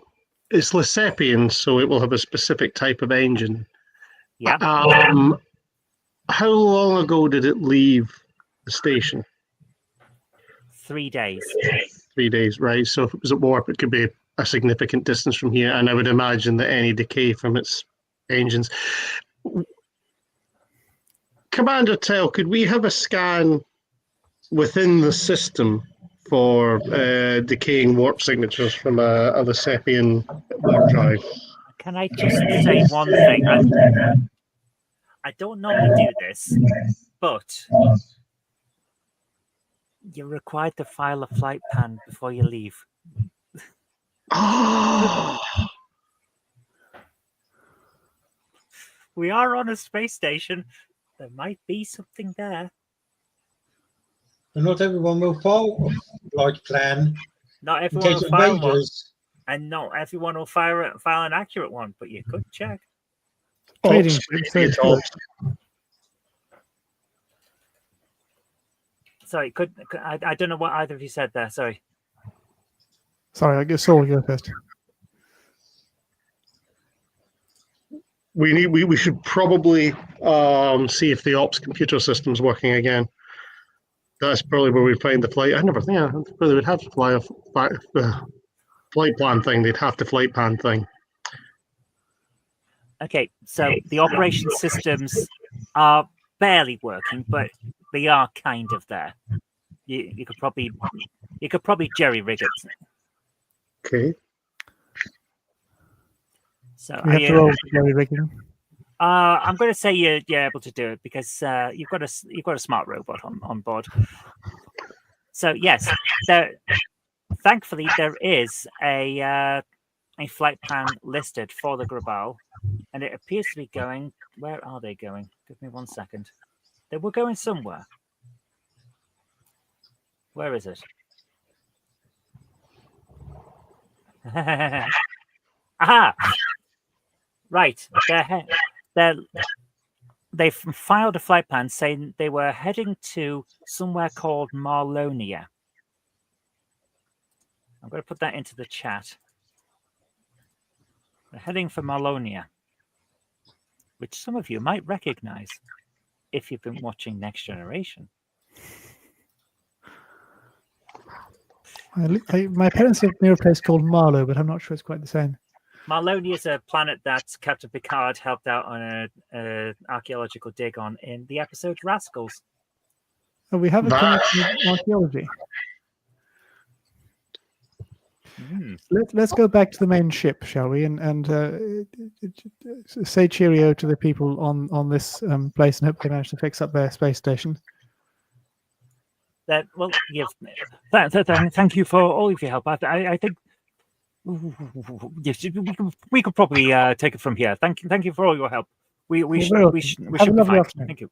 it's Lesepian, so it will have a specific type of engine. Yeah. How long ago did it leave the station? 3 days. 3 days, right? So if it was at warp, it could be a significant distance from here, and I would imagine that any decay from its engines. Commander Tell, could we have a scan within the system for decaying warp signatures from a Lesepian warp drive? Can I just say one thing? I don't normally do this, but you're required to file a flight plan before you leave. We are on a space station. There might be something there. And not everyone will follow a flight plan. Not In everyone case will of file one, raiders. and not everyone will file an accurate one, but you could check. Trading Oh, ship, maybe it all- Sorry, I don't know what either of you said there. Sorry. Sorry, I guess Saul, you go first. We should probably see if the ops computer system's working again. That's probably where we find the flight. I never think they would have to fly a flight plan thing. They'd have the flight plan thing. Okay, so the operation systems are barely working, but they are kind of there. You could probably jerry rig it. Okay. So We have to roll for jerry rigging. I'm going to say you're able to do it because you've got a smart robot on board. So yes, thankfully there is a flight plan listed for the Grabal, and it appears to be going. Where are they going? Give me 1 second. They were going somewhere. Where is it? Aha! Right. They've filed a flight plan saying they were heading to somewhere called Marlonia. I'm going to put that into the chat. They're heading for Marlonia, which some of you might recognize if you've been watching Next Generation. My parents live near a place called Marlow, but I'm not sure it's quite the same. Marlonia is a planet that Captain Picard helped out on an archaeological dig on in the episode Rascals. Oh, we have a connection with archaeology. Let's go back to the main ship, shall we? And say cheerio to the people on this place, and hope they manage to fix up their space station. Well, thank you for all of your help. I think yes, we could probably take it from here. Thank you for all your help. We should be fine. Afternoon. Thank you.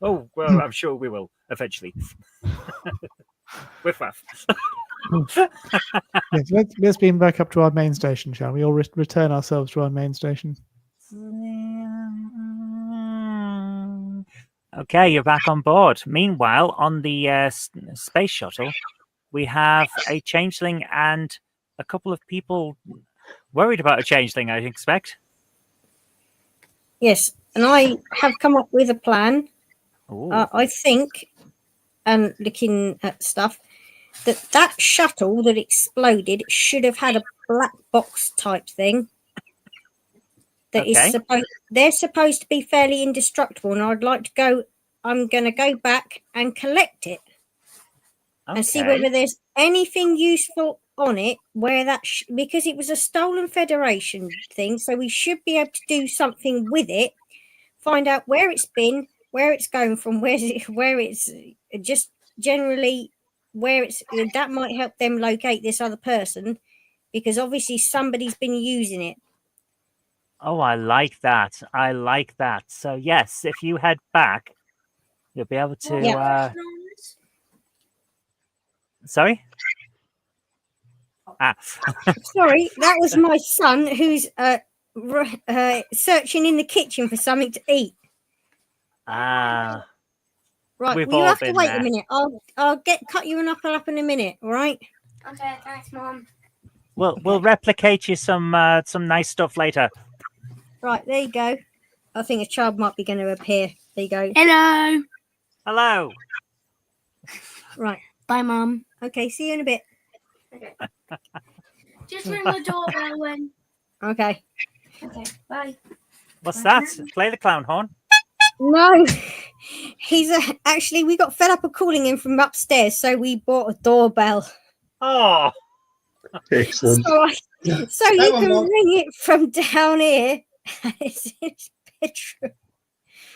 Oh well, I'm sure we will eventually. Whiff waff. Yes, let's beam back up to our main station, shall we? Or return ourselves to our main station. Okay, you're back on board. Meanwhile, on the space shuttle, we have a changeling and a couple of people worried about a changeling, I expect. Yes, and I have come up with a plan. Ooh. I think, and looking at stuff, that shuttle that exploded should have had a black box type thing. That is they're supposed to be fairly indestructible, and I'd like to go. I'm going to go back and collect it and see whether there's anything useful on it. Where that because it was a stolen Federation thing, so we should be able to do something with it. Find out where it's been, where it's going from, where it's just generally where it's. That might help them locate this other person, because obviously somebody's been using it. Oh, I like that. I like that. So yes, if you head back, you'll be able to. Yeah. Sorry. Sorry, that was my son who's searching in the kitchen for something to eat. Right, you have to wait a minute. I'll cut you a knuckle up in a minute. All right. Okay, thanks, Mom. We'll replicate you some nice stuff later. Right, there you go. I think a child might be going to appear. There you go. Hello. Hello. Right. Bye, Mom. Okay, see you in a bit. Okay. Just ring the doorbell when. Okay. Okay, bye. What's that? Play the clown horn. No, he's actually, we got fed up of calling him from upstairs, so we bought a doorbell. Oh, excellent. So you can ring it from down here. It's in his bedroom.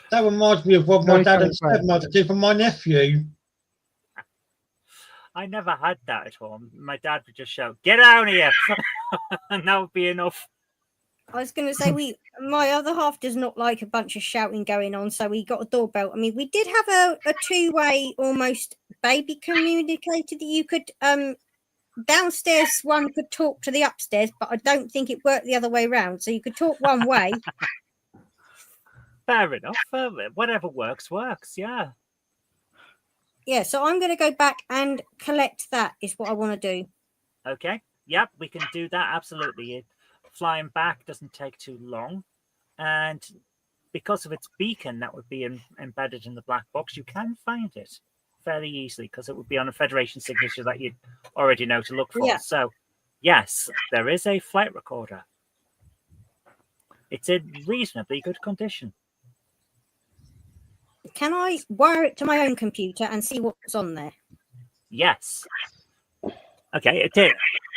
That reminds me of what my dad and stepmother did for my nephew. I never had that at home. My dad would just shout, "Get down here," and that would be enough. I was going to say, my other half does not like a bunch of shouting going on, so we got a doorbell. I mean, we did have a two-way almost baby communicator that you could downstairs one could talk to the upstairs, but I don't think it worked the other way around. So you could talk one way. Fair enough. Whatever works. Yeah. Yeah. So I'm going to go back and collect that. Is what I want to do. Okay. Yep, we can do that. Absolutely. Flying back doesn't take too long, and because of its beacon that would be embedded in the black box, you can find it fairly easily because it would be on a Federation signature that you already know to look for. Yeah. So, yes, there is a flight recorder. It's in reasonably good condition. Can I wire it to my own computer and see what's on there? Yes. Okay,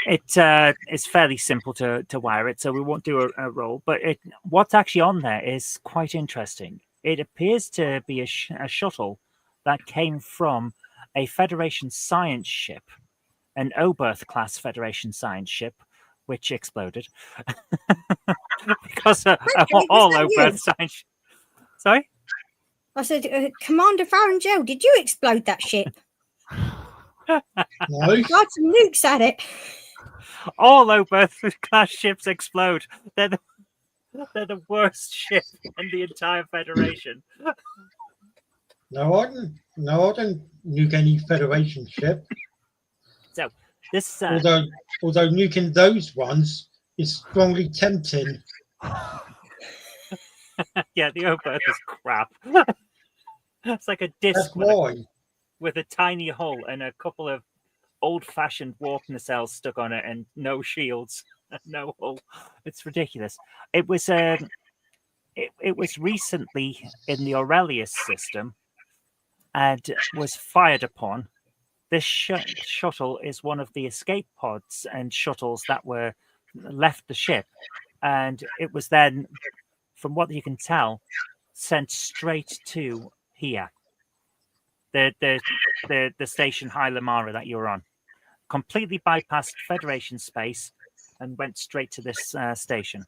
it is fairly simple to wire it, so we won't do a roll. But what's actually on there is quite interesting. It appears to be a shuttle that came from a Federation science ship, an Oberth class Federation science ship, which exploded because all Oberth science. Sorry. I said, Commander Farangel, did you explode that ship? No. Got some nukes at it. All Oberth class ships explode. They're the worst ship in the entire Federation. No, I didn't nuke any Federation ship. So this, although nuking those ones is strongly tempting. yeah, the Oberth is crap. It's like a disc That's why. with a tiny hole and a couple of old-fashioned warp nacelles stuck on it, and no shields, no hull. It's ridiculous. It was it was recently in the Aurelius system and was fired upon. This shuttle is one of the escape pods and shuttles that were left the ship, and it was then, from what you can tell, sent straight to here, the station High Lamara that you're on. Completely bypassed Federation space and went straight to this station.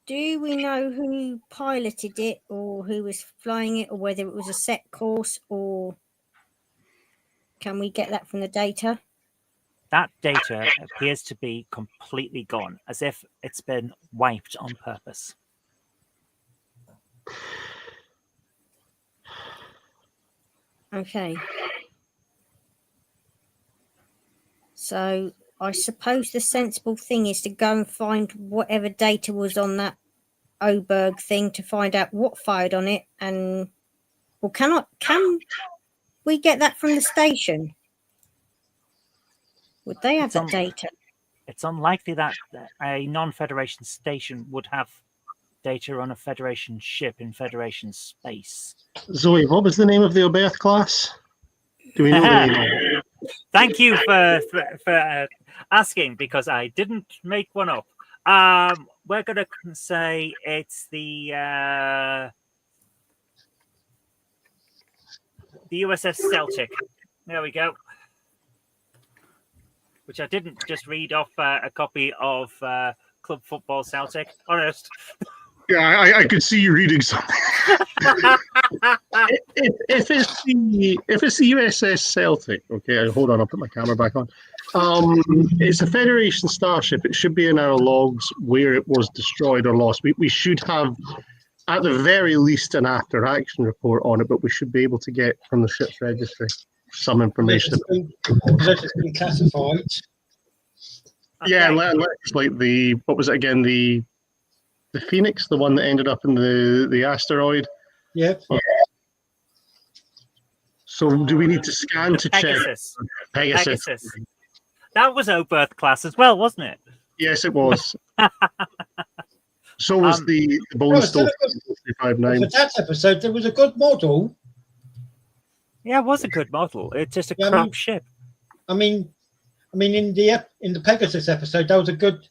Do we know who piloted it or who was flying it or whether it was a set course, or can we get that from the data? That data appears to be completely gone, as if it's been wiped on purpose. Okay. So I suppose the sensible thing is to go and find whatever data was on that Oberg thing to find out what fired on it, and can we get that from the station? Would they have that data? It's unlikely that a non-Federation station would have data on a Federation ship in Federation space. Zoe, what was the name of the Oberth class? Do we know the name of it? Thank you for asking, because I didn't make one up. We're going to say it's the USS Celtic. There we go. Which I didn't just read off a copy of Club Football Celtic. Honest. Yeah, I could see you reading something. if it's the USS Celtic, okay, hold on, I'll put my camera back on. It's a Federation starship. It should be in our logs where it was destroyed or lost. We should have, at the very least, an after action report on it, but we should be able to get from the ship's registry some information. It's been classified. Yeah, like what was it again? The Phoenix, the one that ended up in the asteroid. Yep. So do we need to scan to Pegasus. check? Pegasus. That was Oberth class as well, wasn't it? Yes, it was. So was the Bone Stove 359. For that episode, there was a good model. Yeah, it was a good model. It's just a crap ship. I mean, in the Pegasus episode, that was a good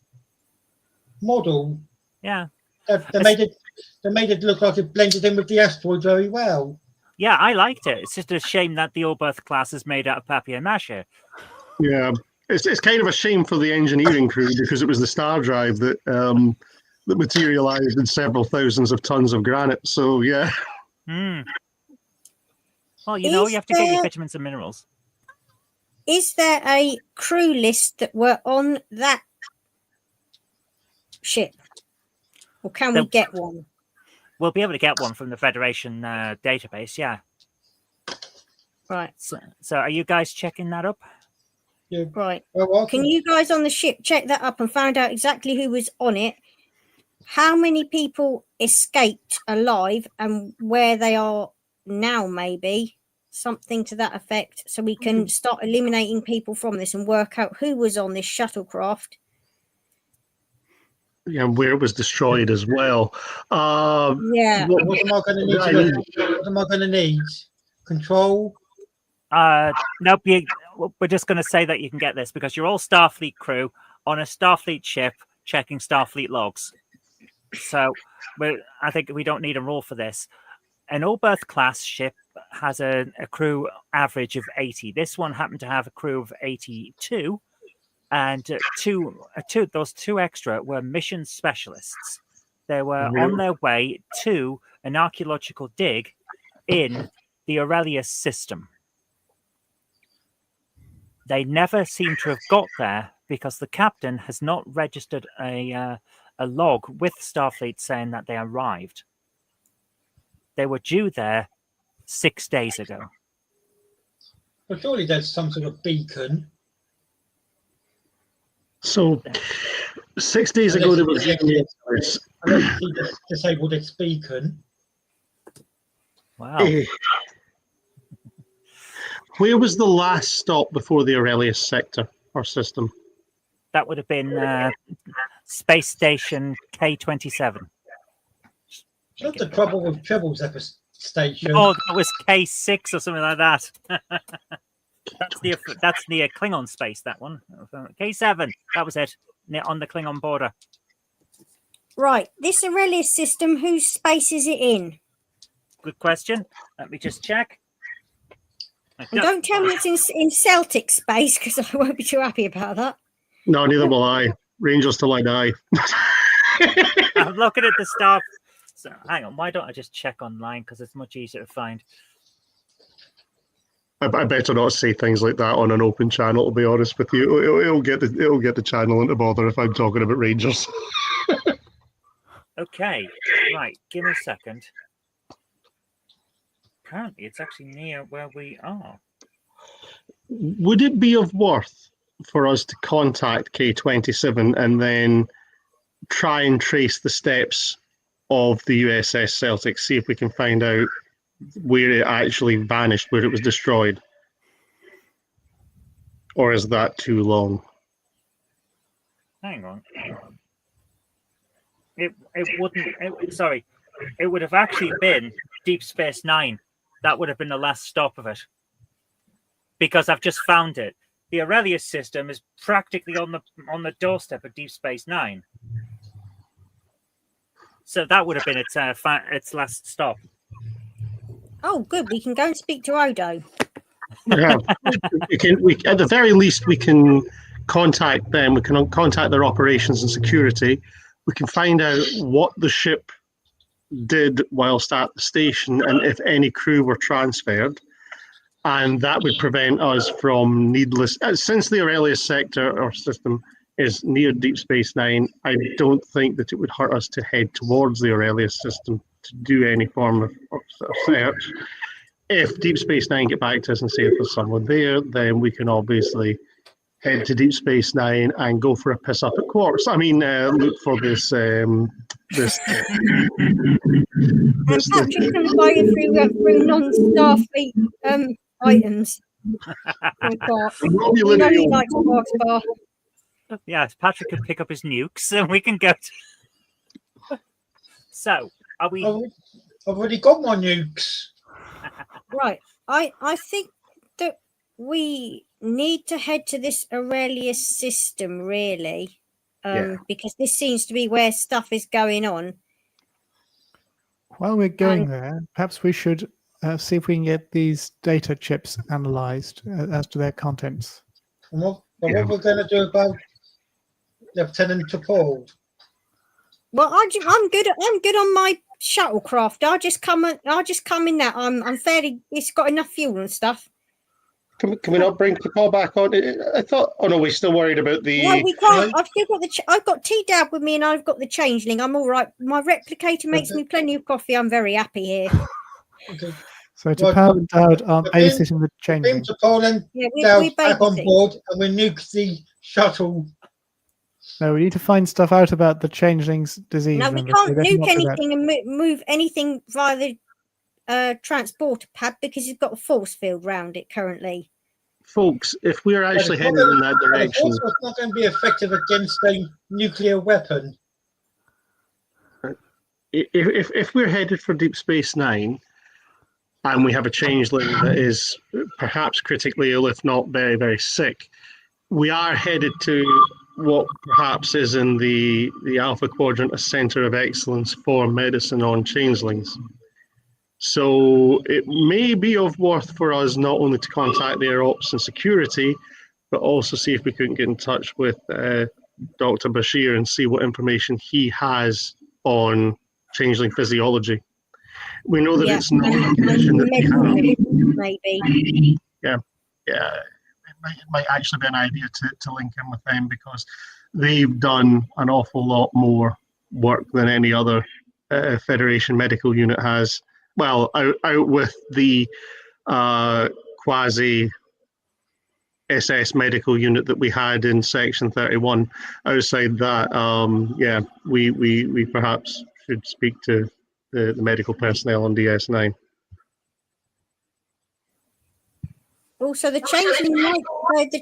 model. Yeah, they made it look like it blended in with the asteroid very well. Yeah, I liked it. It's just a shame that the Oberth class is made out of papier-mâché. Yeah, it's kind of a shame for the engineering crew, because it was the star drive that materialized in several thousands of tons of granite. So yeah. Well, you have to get your vitamins and minerals. Is there a crew list that were on that ship? Or can we get one? We'll be able to get one from the Federation database, yeah. Right. So are you guys checking that up? Yeah. Right. Well, can you guys on the ship check that up and find out exactly who was on it? How many people escaped alive and where they are now, maybe? Something to that effect, so we can start eliminating people from this and work out who was on this shuttlecraft where it was destroyed as well. Yeah. What am I going to need? What am I going to need? Control. Nope. We're just going to say that you can get this because you're all Starfleet crew on a Starfleet ship checking Starfleet logs. So I think we don't need a rule for this. An all-berth class ship has a crew average of 80. This one happened to have a crew of 82, and those two extra were mission specialists. They were on their way to an archaeological dig in the Aurelius system. They never seem to have got there because the captain has not registered a log with Starfleet saying that they arrived. They were due there 6 days ago. Well, surely there's some sort of beacon. So 6 days ago, there was Unless he disabled its beacon. Wow. Where was the last stop before the Aurelius sector or system? That would have been Space Station K-27. Not the trouble with Trebles station. Oh, that was K6 or something like that. That's the Klingon space, that one. K7, that was it, on the Klingon border. Right, this Aurelius system, whose space is it in? Good question. Let me just check. And don't tell me it's in Celtic space, because I won't be too happy about that. No, neither will I. Rangers till I die. I'm looking at the stuff. So hang on, why don't I just check online, because it's much easier to find. I better not say things like that on an open channel, to be honest with you. It'll get the channel into bother if I'm talking about Rangers. Okay, right, give me a second. Apparently, it's actually near where we are. Would it be of worth for us to contact K-27 and then try and trace the steps of the USS Celtic, see if we can find out where it actually vanished, where it was destroyed? Or is that too long? Hang on. It would have actually been Deep Space Nine. That would have been the last stop of it. Because I've just found it. The Aurelius system is practically on the doorstep of Deep Space Nine. So that would have been its last stop. Oh, good. We can go and speak to Odo. Yeah, we at the very least we can contact them. We can contact their operations and security. We can find out what the ship did whilst at the station and if any crew were transferred. And that would prevent us from needless. Since the Aurelius sector or system is near Deep Space Nine, I don't think that it would hurt us to head towards the Aurelius system to do any form of search. If Deep Space Nine get back to us and say if there's someone there, then we can obviously head to Deep Space Nine and go for a piss up at Quartz. I mean, look for this. And Patrick's going to buy you through non-Starfleet items. You know he likes Quartz bar. Yeah, Patrick can pick up his nukes and we can go to... So, are we... I've already got my nukes. Right. I think that we need to head to this Aurelius system, really. Because this seems to be where stuff is going on. While we're going there, perhaps we should see if we can get these data chips analyzed as to their contents. And what we're going to do about Lieutenant T'Pol? Well, I'm good on my shuttlecraft. I'll just come in that. I'm fairly. It's got enough fuel and stuff. Can we not bring T'Pol back on? I thought. Oh no, we're still worried about the. No, we can't. I've still got I've got T-Dab with me, and I've got the changeling. I'm all right. My replicator makes me plenty of coffee. I'm very happy here. Okay. So T'Pol and Dowd are babysitting the changeling. T'Pol and Dowd back on board, and we nuke the shuttle. No, we need to find stuff out about the changeling's disease. No, we can't nuke anything and move anything via the transporter pad because it's got a force field round it currently. Folks, if we're actually heading in that direction, It's not going to be effective against a nuclear weapon. if we're headed for Deep Space Nine, and we have a changeling that is perhaps critically ill, if not very, very sick, we are headed to what perhaps is in the Alpha Quadrant a center of excellence for medicine on changelings. So it may be of worth for us not only to contact their ops and security, but also see if we couldn't get in touch with Dr. Bashir and see what information he has on changeling physiology. We know that it's not a condition that we have. Maybe. Yeah. It might actually be an idea to link in with them, because they've done an awful lot more work than any other Federation medical unit has. Well, out with the quasi SS medical unit that we had in Section 31. Outside that, we perhaps should speak to the medical personnel on DS9. Also, the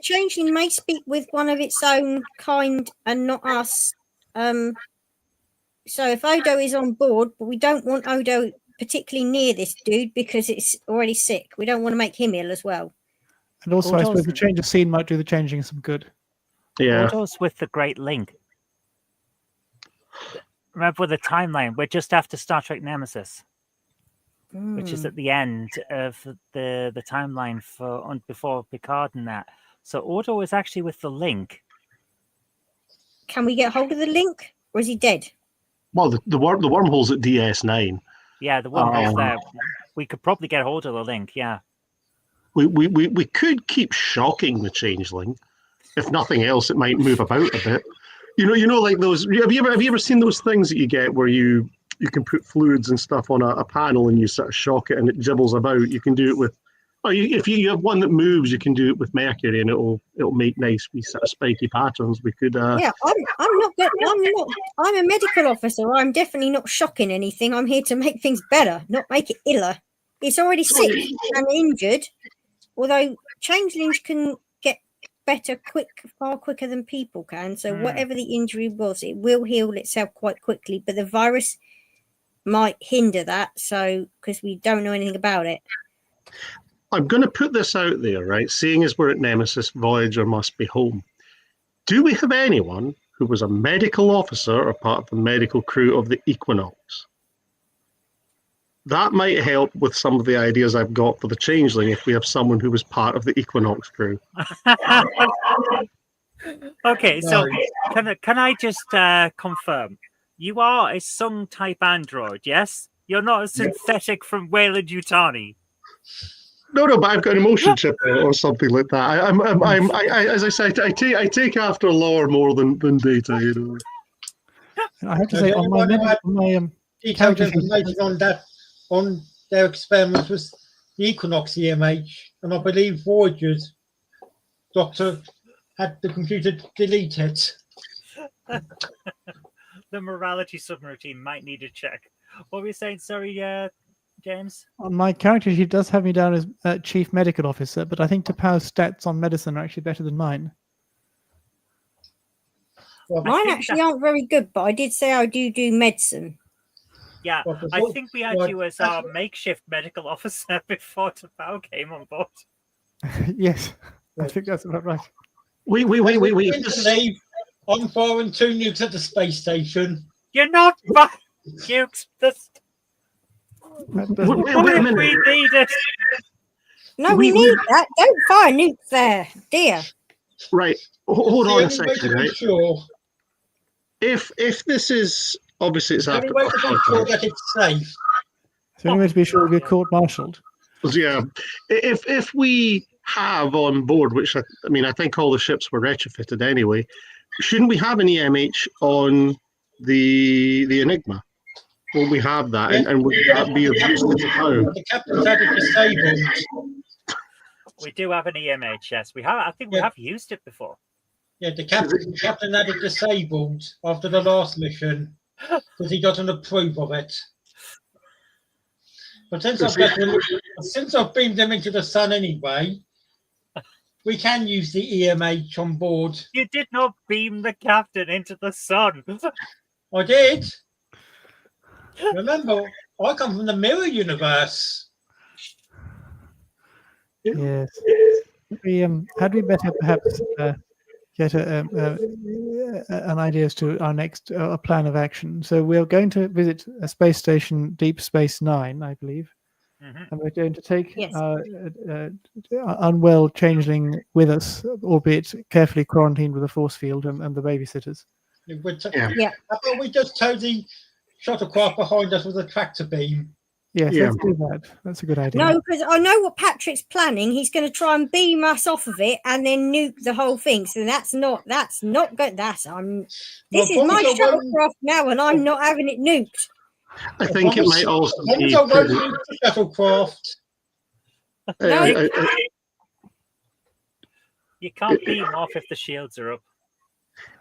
changeling may speak with one of its own kind and not us. So if Odo is on board, but we don't want Odo particularly near this dude because it's already sick. We don't want to make him ill as well. And also, I suppose the change of scene might do the changeling some good. Yeah. Odo's with the Great Link. Remember the timeline? We're just after Star Trek Nemesis, which is at the end of the timeline for before Picard and that. So Odo is actually with the Link. Can we get hold of the Link, or is he dead? Well, the wormhole's at DS9. Yeah, the wormhole's there. We could probably get hold of the Link. Yeah. We could keep shocking the changeling. If nothing else, it might move about a bit. You know, like those. Have you ever seen those things that you get where you can put fluids and stuff on a panel and you sort of shock it and it jibbles about? You can do it with. If you have one that moves, you can do it with mercury and it'll make nice wee sort of spiky patterns. We could. Yeah, I'm not. I'm a medical officer. I'm definitely not shocking anything. I'm here to make things better, not make it iller. It's already sick and injured. Although changelings can get better far quicker than people can. So whatever the injury was, it will heal itself quite quickly. But the virus might hinder that. So because we don't know anything about it. I'm going to put this out there, right? Seeing as we're at Nemesis, Voyager must be home. Do we have anyone who was a medical officer or part of the medical crew of the Equinox? That might help with some of the ideas I've got for the changeling if we have someone who was part of the Equinox crew. Okay, so can I just confirm? You are a Sung type android, yes? You're not a synthetic from Weyland Yutani. No, but I've got an emotion chip or something like that. I as I said, I take after lore more than data. You know. And I have to say, on my detailed information on their experiments was the Equinox EMH, and I believe Voyager's doctor had the computer delete it. The morality subroutine might need a check. What were you saying? Sorry, James? On my character sheet does have me down as chief medical officer, but I think Tapau's stats on medicine are actually better than mine. Well, Mine actually aren't very good, but I did say I do medicine. Yeah, I think we had you as our makeshift medical officer before Tapau came on board. Yes, I think that's about right. Wait. I'm firing 2 nukes at the space station. You're not nukes. Wait a minute. We need it. No, we need that. Don't fire nukes there, dear. Right. Hold on a second, right? Sure. If this is obviously it's The after. only way to be sure that it's safe. The only way to be sure we're court-martialed. Yeah. If we have on board, which I think all the ships were retrofitted anyway, shouldn't we have an EMH on the Enigma? Will we have that? Yeah. And would that be of use to Tapau? The captain's had it disabled. We do have an EMH, yes. We have. I think we have used it before. Yeah, the captain had it disabled after the last mission because he doesn't approve of it. But since I've beamed them into the sun anyway, we can use the EMH on board. You did not beam the captain into the sun. I did. Remember, I come from the mirror universe. Yes. Had we better perhaps get an idea as to our next plan of action? So we're going to visit a space station, Deep Space Nine, I believe, and we're going to take Yes. our unwell changeling with us, albeit carefully quarantined with a force field and the babysitters. Yeah. How about we just tow the shuttlecraft behind us with a tractor beam? Yes, Yeah. let's do that. That's a good idea. No, because I know what Patrick's planning. He's going to try and beam us off of it and then nuke the whole thing. So that's not good. This is my shuttlecraft now, and I'm not having it nuked. I think it might also be the shuttlecraft. No. You can't beam off if the shields are up.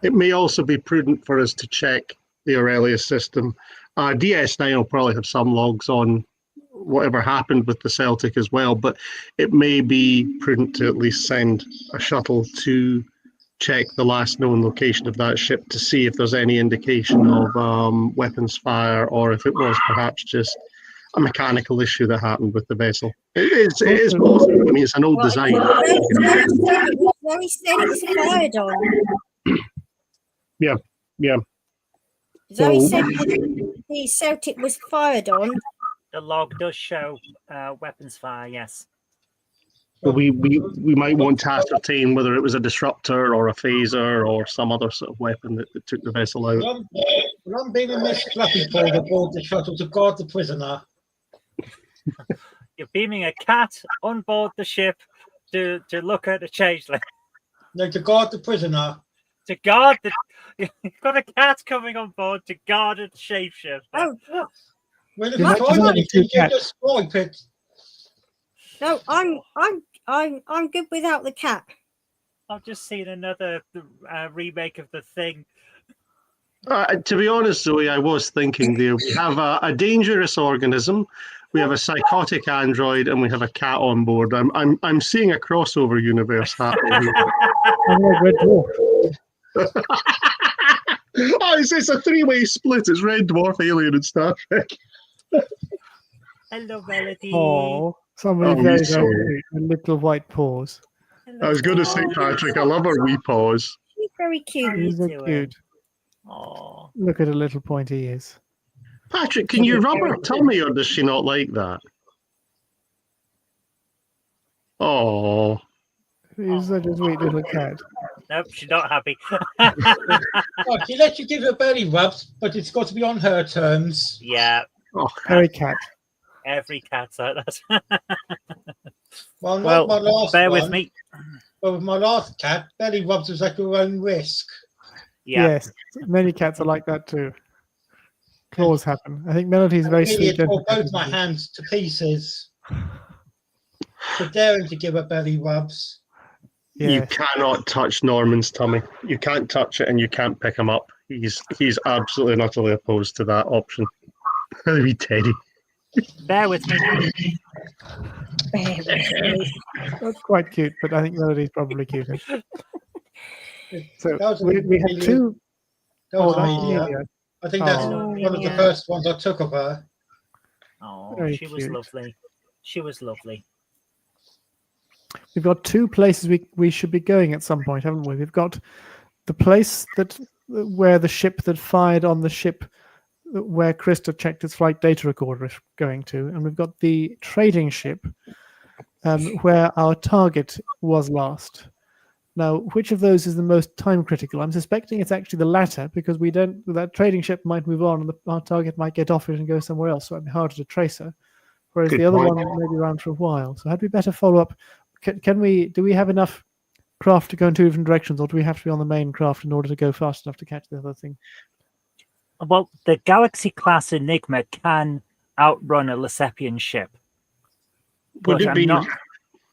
It may also be prudent for us to check the Aurelius system. DS9 will probably have some logs on whatever happened with the Celtic as well, but it may be prudent to at least send a shuttle to check the last known location of that ship to see if there's any indication of weapons fire, or if it was perhaps just a mechanical issue that happened with the vessel. It is possible. I mean, it's an old design. Zoe said it was fired on. Yeah. Zoe So- said the Celtic was fired on. The log does show weapons fire, yes. So we might want to ascertain whether it was a disruptor or a phaser or some other sort of weapon that took the vessel out. I'm being a Miss Fluffy Paw aboard the shuttle to guard the prisoner. You're beaming a cat on board the ship to look at the changeling. No, to guard the prisoner. To guard the... You've got a cat coming on board to guard a shapeshifter. Oh, Well, if You you might try just anything, do you cat. just swipe it. no, I'm good without the cat. I've just seen another remake of The Thing. To be honest, Zoe, I was thinking there. We have a dangerous organism, we have a psychotic android, and we have a cat on board. I'm seeing a crossover universe happening here. Red Dwarf. Oh, it's a three-way split. It's Red Dwarf, Alien, and Star Trek. Hello, Melody. Oh, somebody Oh, very, he's very so- cute with little white paws. I was going to say, Patrick, I love her wee paws. She's very cute. He's so doing? cute. Oh, Look at her little pointy ears. Patrick, can you rub her tummy, or does she not like that? Oh, He's such a sweet little cat. nope, she's not happy. Oh, she lets you give her belly rubs, but it's got to be on her terms. Yeah, Very cat. every cat's like that. Well, not Well, my last bear one, with me. but with my last cat, belly rubs was at your own risk. Yeah, Yes, many cats are like that too. Claws happen. I think Melody's very Really, sweet. it tore both my hands to pieces for daring to give her belly rubs. you Yes. cannot touch Norman's tummy. You can't touch it, and you can't pick him up. He's absolutely and utterly opposed to that option. Wee Teddy. bear with me. That's quite cute, but I think Melody's probably cuter. So That was we have two. That was Oh, that's Amelia. Amelia. I think that's Oh. one of the Yeah. first ones I took of her. Oh, Very she was cute. lovely. She was lovely. We've got two places we should be going at some point, haven't we? We've got the place where the ship that fired on the ship where Krista checked its flight data recorder is going to, and we've got the trading ship where our target was last. Now, which of those is the most time critical? I'm suspecting it's actually the latter, because that trading ship might move on and our target might get off it and go somewhere else, so it'd be harder to trace her. Whereas Good the other point. one may be around for a while. So had we better follow up? Do we have enough craft to go in two different directions, or do we have to be on the main craft in order to go fast enough to catch the other thing? Well, the Galaxy class Enigma can outrun a Lesepian ship. Would But it I'm be? not.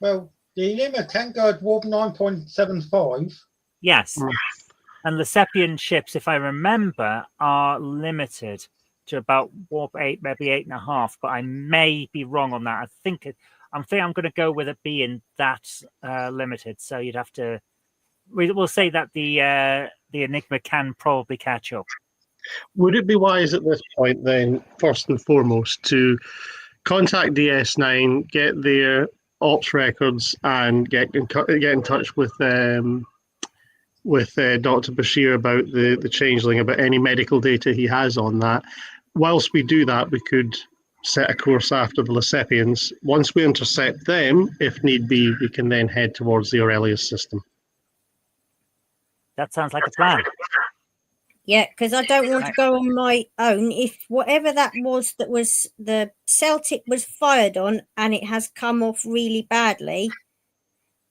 Well, the Enigma can go at warp 9.75. Yes. Mm. And Lesepian ships, if I remember, are limited to about warp 8, maybe 8.5, but I may be wrong on that. I think I'm going to go with it being that limited. So you'd have to. We'll say that the Enigma can probably catch up. Would it be wise at this point then, first and foremost, to contact DS9, get their ops records, and get in touch with Dr. Bashir about the changeling, about any medical data he has on that? Whilst we do that, we could set a course after the Lesepians. Once we intercept them, if need be, we can then head towards the Aurelius system. That sounds like a plan. Yeah, because I don't want to go on my own. If whatever that was the Celtic was fired on and it has come off really badly,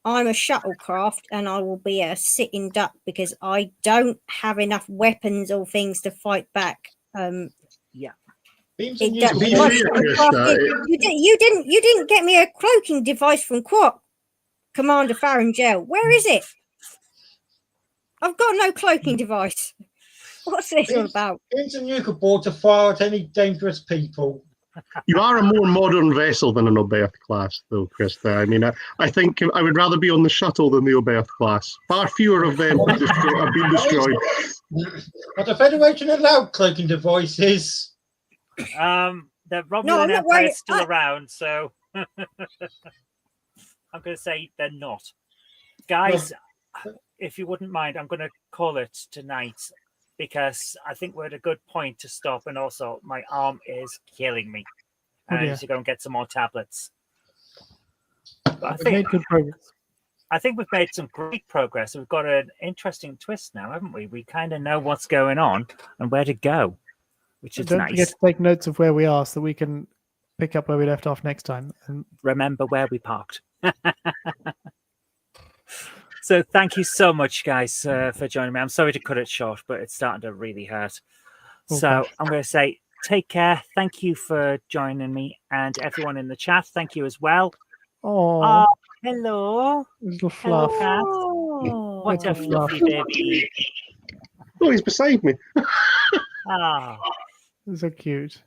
I'm a shuttlecraft and I will be a sitting duck because I don't have enough weapons or things to fight back. Yeah. You didn't get me a cloaking device from Commander Farringel. Where is it? I've got no cloaking device. What's this all about? It's a nuclear board to fire at any dangerous people. You are a more modern vessel than an Oberth class, though, Krista. I mean, I think I would rather be on the shuttle than the Oberth class. Far fewer of them have been destroyed. But the Federation allowed cloaking devices. The Romulan Empire is still around, so I'm going to say they're not. Guys, if you wouldn't mind, I'm going to call it tonight because I think we're at a good point to stop, and also my arm is killing me. And I need to go and get some more tablets. But We've made good progress. I think we've made some great progress. We've got an interesting twist now, haven't we? We kind of know what's going on and where to go, which is Don't nice. forget to take notes of where we are so that we can pick up where we left off next time. And remember where we parked. So thank you so much, guys, for joining me. I'm sorry to cut it short, but it's starting to really hurt. Okay. So I'm going to say take care. Thank you for joining me, and everyone in the chat, thank you as well. Oh, hello. Little fluff. Hello, what a fluffy baby. Oh, he's beside me. So cute.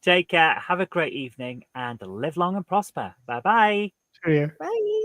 Take care. Have a great evening and live long and prosper. Bye-bye. Cheerio. Bye.